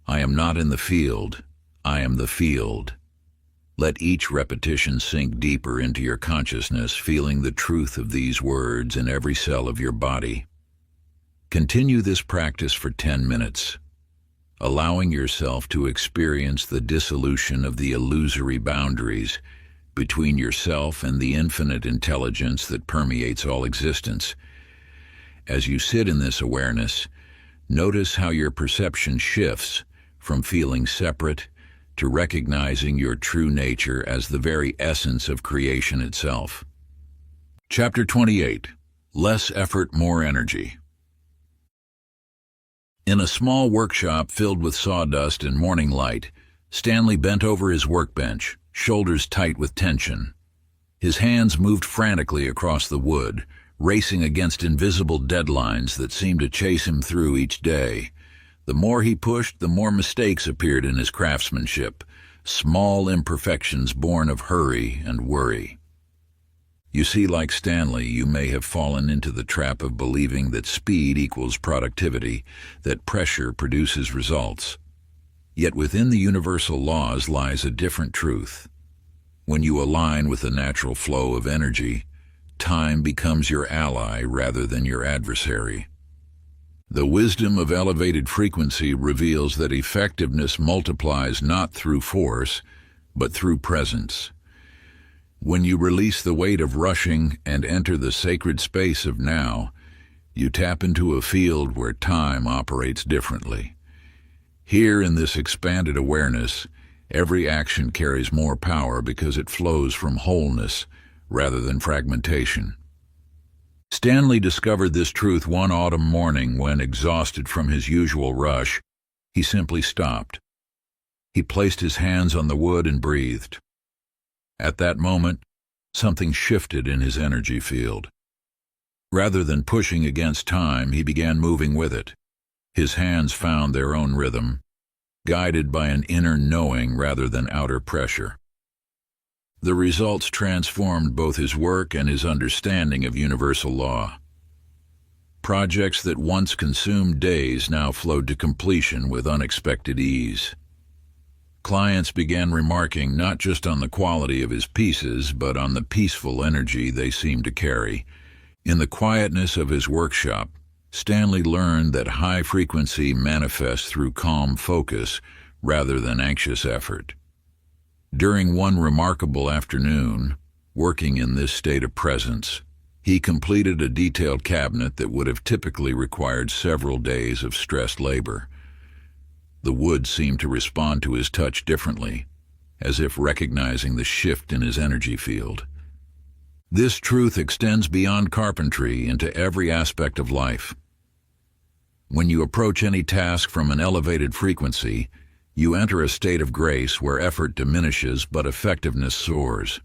I am not in the field, I am the field. Let each repetition sink deeper into your consciousness, feeling the truth of these words in every cell of your body. Continue this practice for 10 minutes, allowing yourself to experience the dissolution of the illusory boundaries between yourself and the infinite intelligence that permeates all existence. As you sit in this awareness, notice how your perception shifts from feeling separate to recognizing your true nature as the very essence of creation itself. Chapter 28. Less Effort, More Energy. In a small workshop filled with sawdust and morning light, Stanley bent over his workbench, shoulders tight with tension. His hands moved frantically across the wood, racing against invisible deadlines that seemed to chase him through each day. The more he pushed, the more mistakes appeared in his craftsmanship, small imperfections born of hurry and worry. You see, like Stanley, you may have fallen into the trap of believing that speed equals productivity, that pressure produces results. Yet within the universal laws lies a different truth. When you align with the natural flow of energy, time becomes your ally rather than your adversary. The wisdom of elevated frequency reveals that effectiveness multiplies not through force, but through presence. When you release the weight of rushing and enter the sacred space of now, you tap into a field where time operates differently. Here in this expanded awareness, every action carries more power because it flows from wholeness rather than fragmentation. Stanley discovered this truth one autumn morning when, exhausted from his usual rush, he simply stopped. He placed his hands on the wood and breathed. At that moment, something shifted in his energy field. Rather than pushing against time, he began moving with it. His hands found their own rhythm, guided by an inner knowing rather than outer pressure. The results transformed both his work and his understanding of universal law. Projects that once consumed days now flowed to completion with unexpected ease. Clients began remarking not just on the quality of his pieces, but on the peaceful energy they seemed to carry. In the quietness of his workshop, Stanley learned that high frequency manifests through calm focus rather than anxious effort. During one remarkable afternoon, working in this state of presence, he completed a detailed cabinet that would have typically required several days of stressed labor. The wood seemed to respond to his touch differently, as if recognizing the shift in his energy field. This truth extends beyond carpentry into every aspect of life. When you approach any task from an elevated frequency, you enter a state of grace where effort diminishes but effectiveness soars.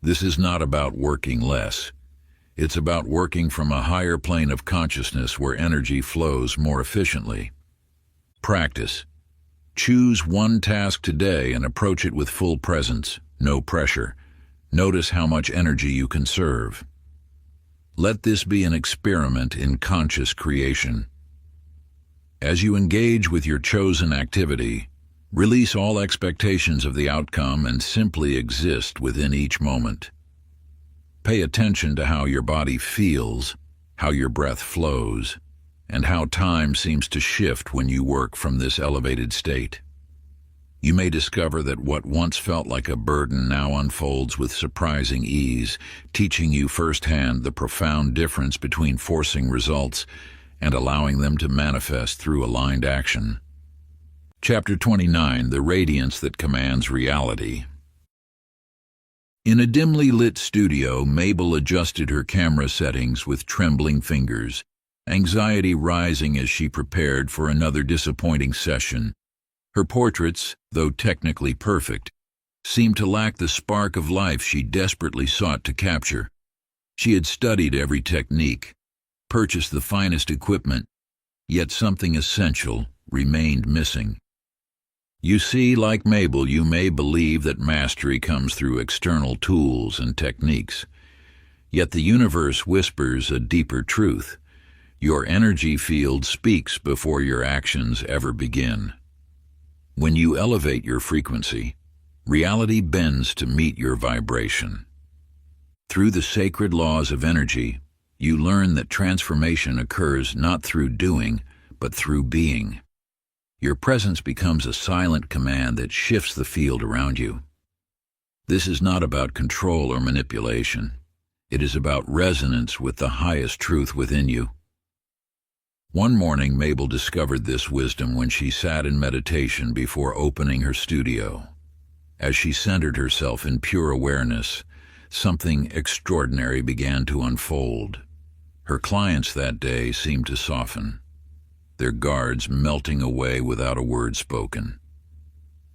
This is not about working less. It's about working from a higher plane of consciousness where energy flows more efficiently. Practice. Choose one task today and approach it with full presence, no pressure. Notice how much energy you conserve. Let this be an experiment in conscious creation. As you engage with your chosen activity, release all expectations of the outcome and simply exist within each moment. Pay attention to how your body feels, how your breath flows, and how time seems to shift when you work from this elevated state. You may discover that what once felt like a burden now unfolds with surprising ease, teaching you firsthand the profound difference between forcing results and allowing them to manifest through aligned action. Chapter 29: The Radiance That Commands Reality. In a dimly lit studio, Mabel adjusted her camera settings with trembling fingers, anxiety rising as she prepared for another disappointing session. Her portraits, though technically perfect, seemed to lack the spark of life she desperately sought to capture. She had studied every technique, purchased the finest equipment, yet something essential remained missing. You see, like Mabel, you may believe that mastery comes through external tools and techniques. Yet the universe whispers a deeper truth. Your energy field speaks before your actions ever begin. When you elevate your frequency, reality bends to meet your vibration. Through the sacred laws of energy, you learn that transformation occurs not through doing, but through being. Your presence becomes a silent command that shifts the field around you. This is not about control or manipulation. It is about resonance with the highest truth within you. One morning, Mabel discovered this wisdom when she sat in meditation before opening her studio. As she centered herself in pure awareness, something extraordinary began to unfold. Her clients that day seemed to soften, their guards melting away without a word spoken.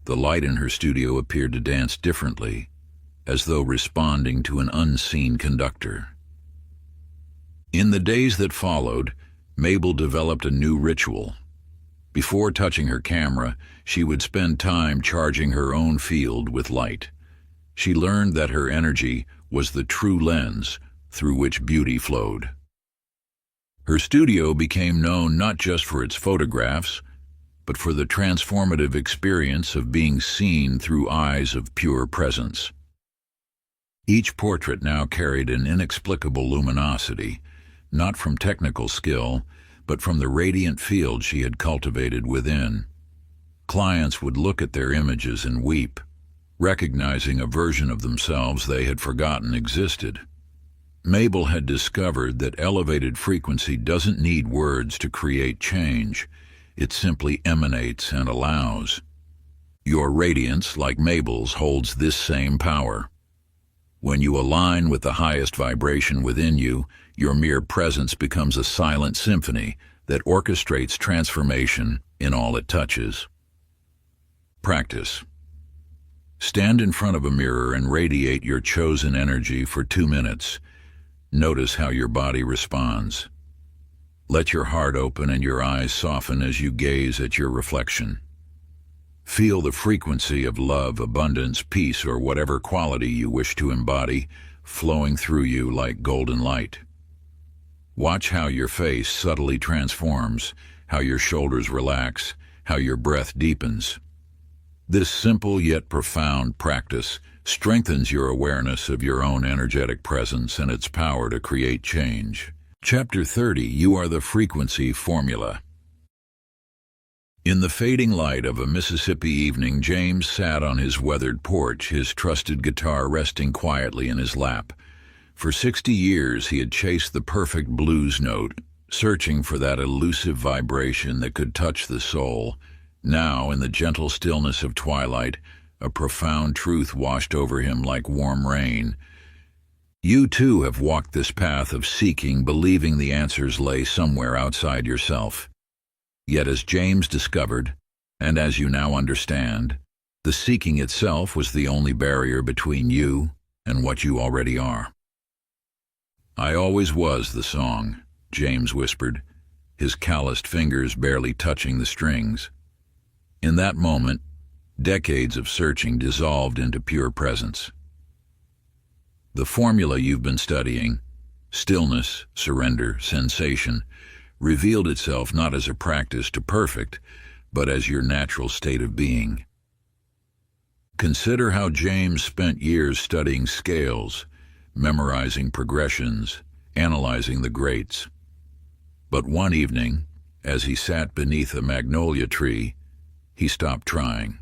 The light in her studio appeared to dance differently, as though responding to an unseen conductor. In the days that followed, Mabel developed a new ritual. Before touching her camera, she would spend time charging her own field with light. She learned that her energy was the true lens through which beauty flowed. Her studio became known not just for its photographs, but for the transformative experience of being seen through eyes of pure presence. Each portrait now carried an inexplicable luminosity, not from technical skill, but from the radiant field she had cultivated within. Clients would look at their images and weep, recognizing a version of themselves they had forgotten existed. Mabel had discovered that elevated frequency doesn't need words to create change. It simply emanates and allows. Your radiance, like Mabel's, holds this same power. When you align with the highest vibration within you, your mere presence becomes a silent symphony that orchestrates transformation in all it touches. Practice. Stand in front of a mirror and radiate your chosen energy for 2 minutes. Notice how your body responds. Let your heart open and your eyes soften as you gaze at your reflection. Feel the frequency of love, abundance, peace, or whatever quality you wish to embody flowing through you like golden light. Watch how your face subtly transforms, how your shoulders relax, how your breath deepens. This simple yet profound practice strengthens your awareness of your own energetic presence and its power to create change. Chapter 30: You Are the Frequency Formula. In the fading light of a Mississippi evening, James sat on his weathered porch, his trusted guitar resting quietly in his lap. For 60 years he had chased the perfect blues note, searching for that elusive vibration that could touch the soul. Now, in the gentle stillness of twilight, a profound truth washed over him like warm rain. You too have walked this path of seeking, believing the answers lay somewhere outside yourself. Yet as James discovered, and as you now understand, the seeking itself was the only barrier between you and what you already are. "I always was the song," James whispered, his calloused fingers barely touching the strings. In that moment, decades of searching dissolved into pure presence. The formula you've been studying, stillness, surrender, sensation, revealed itself not as a practice to perfect, but as your natural state of being. Consider how James spent years studying scales, memorizing progressions, analyzing the greats. But one evening, as he sat beneath a magnolia tree, he stopped trying.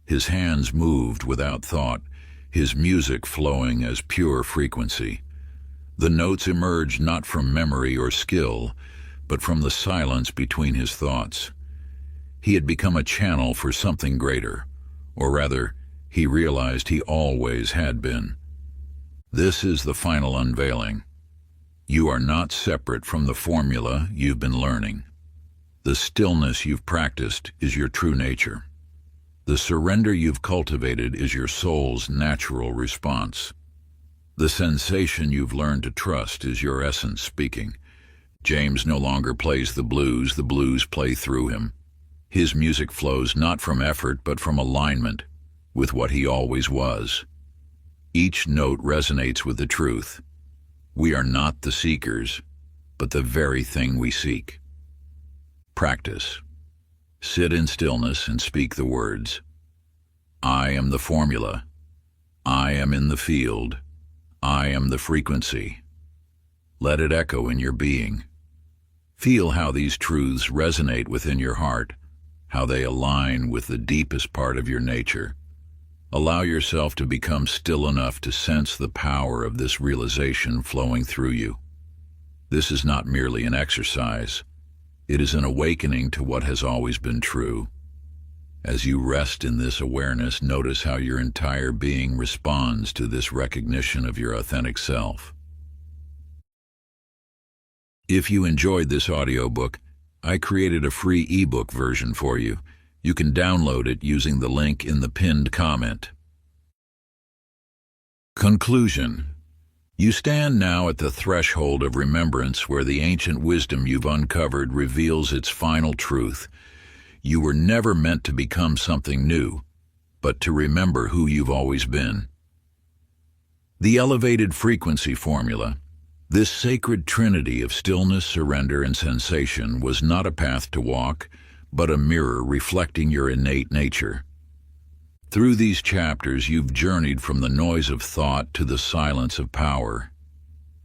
His hands moved without thought, his music flowing as pure frequency. The notes emerged not from memory or skill, but from the silence between his thoughts. He had become a channel for something greater, or rather, he realized he always had been. This is the final unveiling. You are not separate from the formula you've been learning. The stillness you've practiced is your true nature. The surrender you've cultivated is your soul's natural response. The sensation you've learned to trust is your essence speaking. James no longer plays the blues play through him. His music flows not from effort but from alignment with what he always was. Each note resonates with the truth. We are not the seekers, but the very thing we seek. Practice. Sit in stillness and speak the words. I am the formula. I am in the field. I am the frequency. Let it echo in your being. Feel how these truths resonate within your heart, how they align with the deepest part of your nature. Allow yourself to become still enough to sense the power of this realization flowing through you. This is not merely an exercise. It is an awakening to what has always been true. As you rest in this awareness, notice how your entire being responds to this recognition of your authentic self. If you enjoyed this audiobook, I created a free ebook version for you. You can download it using the link in the pinned comment. Conclusion. You stand now at the threshold of remembrance where the ancient wisdom you've uncovered reveals its final truth. You were never meant to become something new, but to remember who you've always been. The elevated frequency formula, this sacred trinity of stillness, surrender, and sensation, was not a path to walk, but a mirror reflecting your innate nature. Through these chapters, you've journeyed from the noise of thought to the silence of power.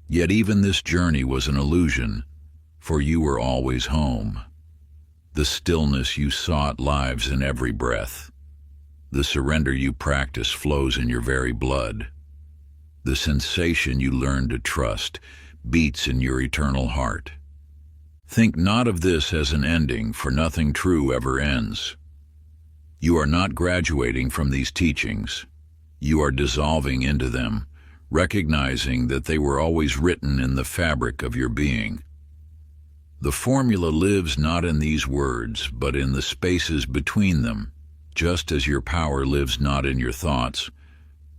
Yet even this journey was an illusion, for you were always home. The stillness you sought lives in every breath. The surrender you practice flows in your very blood. The sensation you learn to trust beats in your eternal heart. Think not of this as an ending, for nothing true ever ends. You are not graduating from these teachings. You are dissolving into them, recognizing that they were always written in the fabric of your being. The formula lives not in these words, but in the spaces between them, just as your power lives not in your thoughts,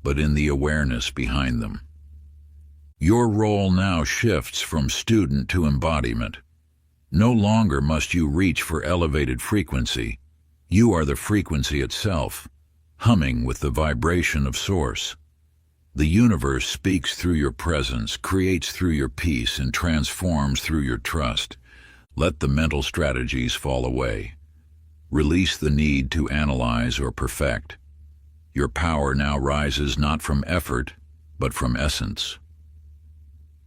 but in the awareness behind them. Your role now shifts from student to embodiment. No longer must you reach for elevated frequency. You are the frequency itself, humming with the vibration of Source. The universe speaks through your presence, creates through your peace, and transforms through your trust. Let the mental strategies fall away. Release the need to analyze or perfect. Your power now rises not from effort, but from essence.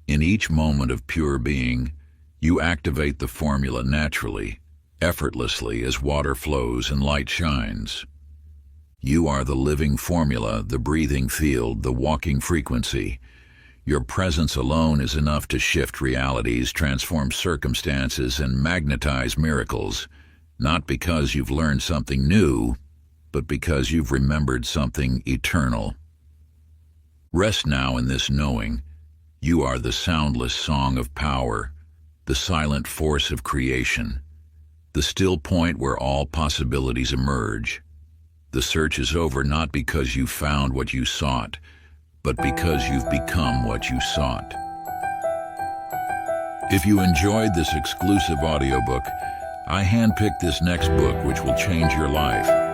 In each moment of pure being, you activate the formula naturally, effortlessly as water flows and light shines. You are the living formula, the breathing field, the walking frequency. Your presence alone is enough to shift realities, transform circumstances, and magnetize miracles, not because you've learned something new, but because you've remembered something eternal. Rest now in this knowing. You are the soundless song of power, the silent force of creation, the still point where all possibilities emerge. The search is over not because you found what you sought, but because you've become what you sought. If you enjoyed this exclusive audiobook, I handpicked this next book which will change your life.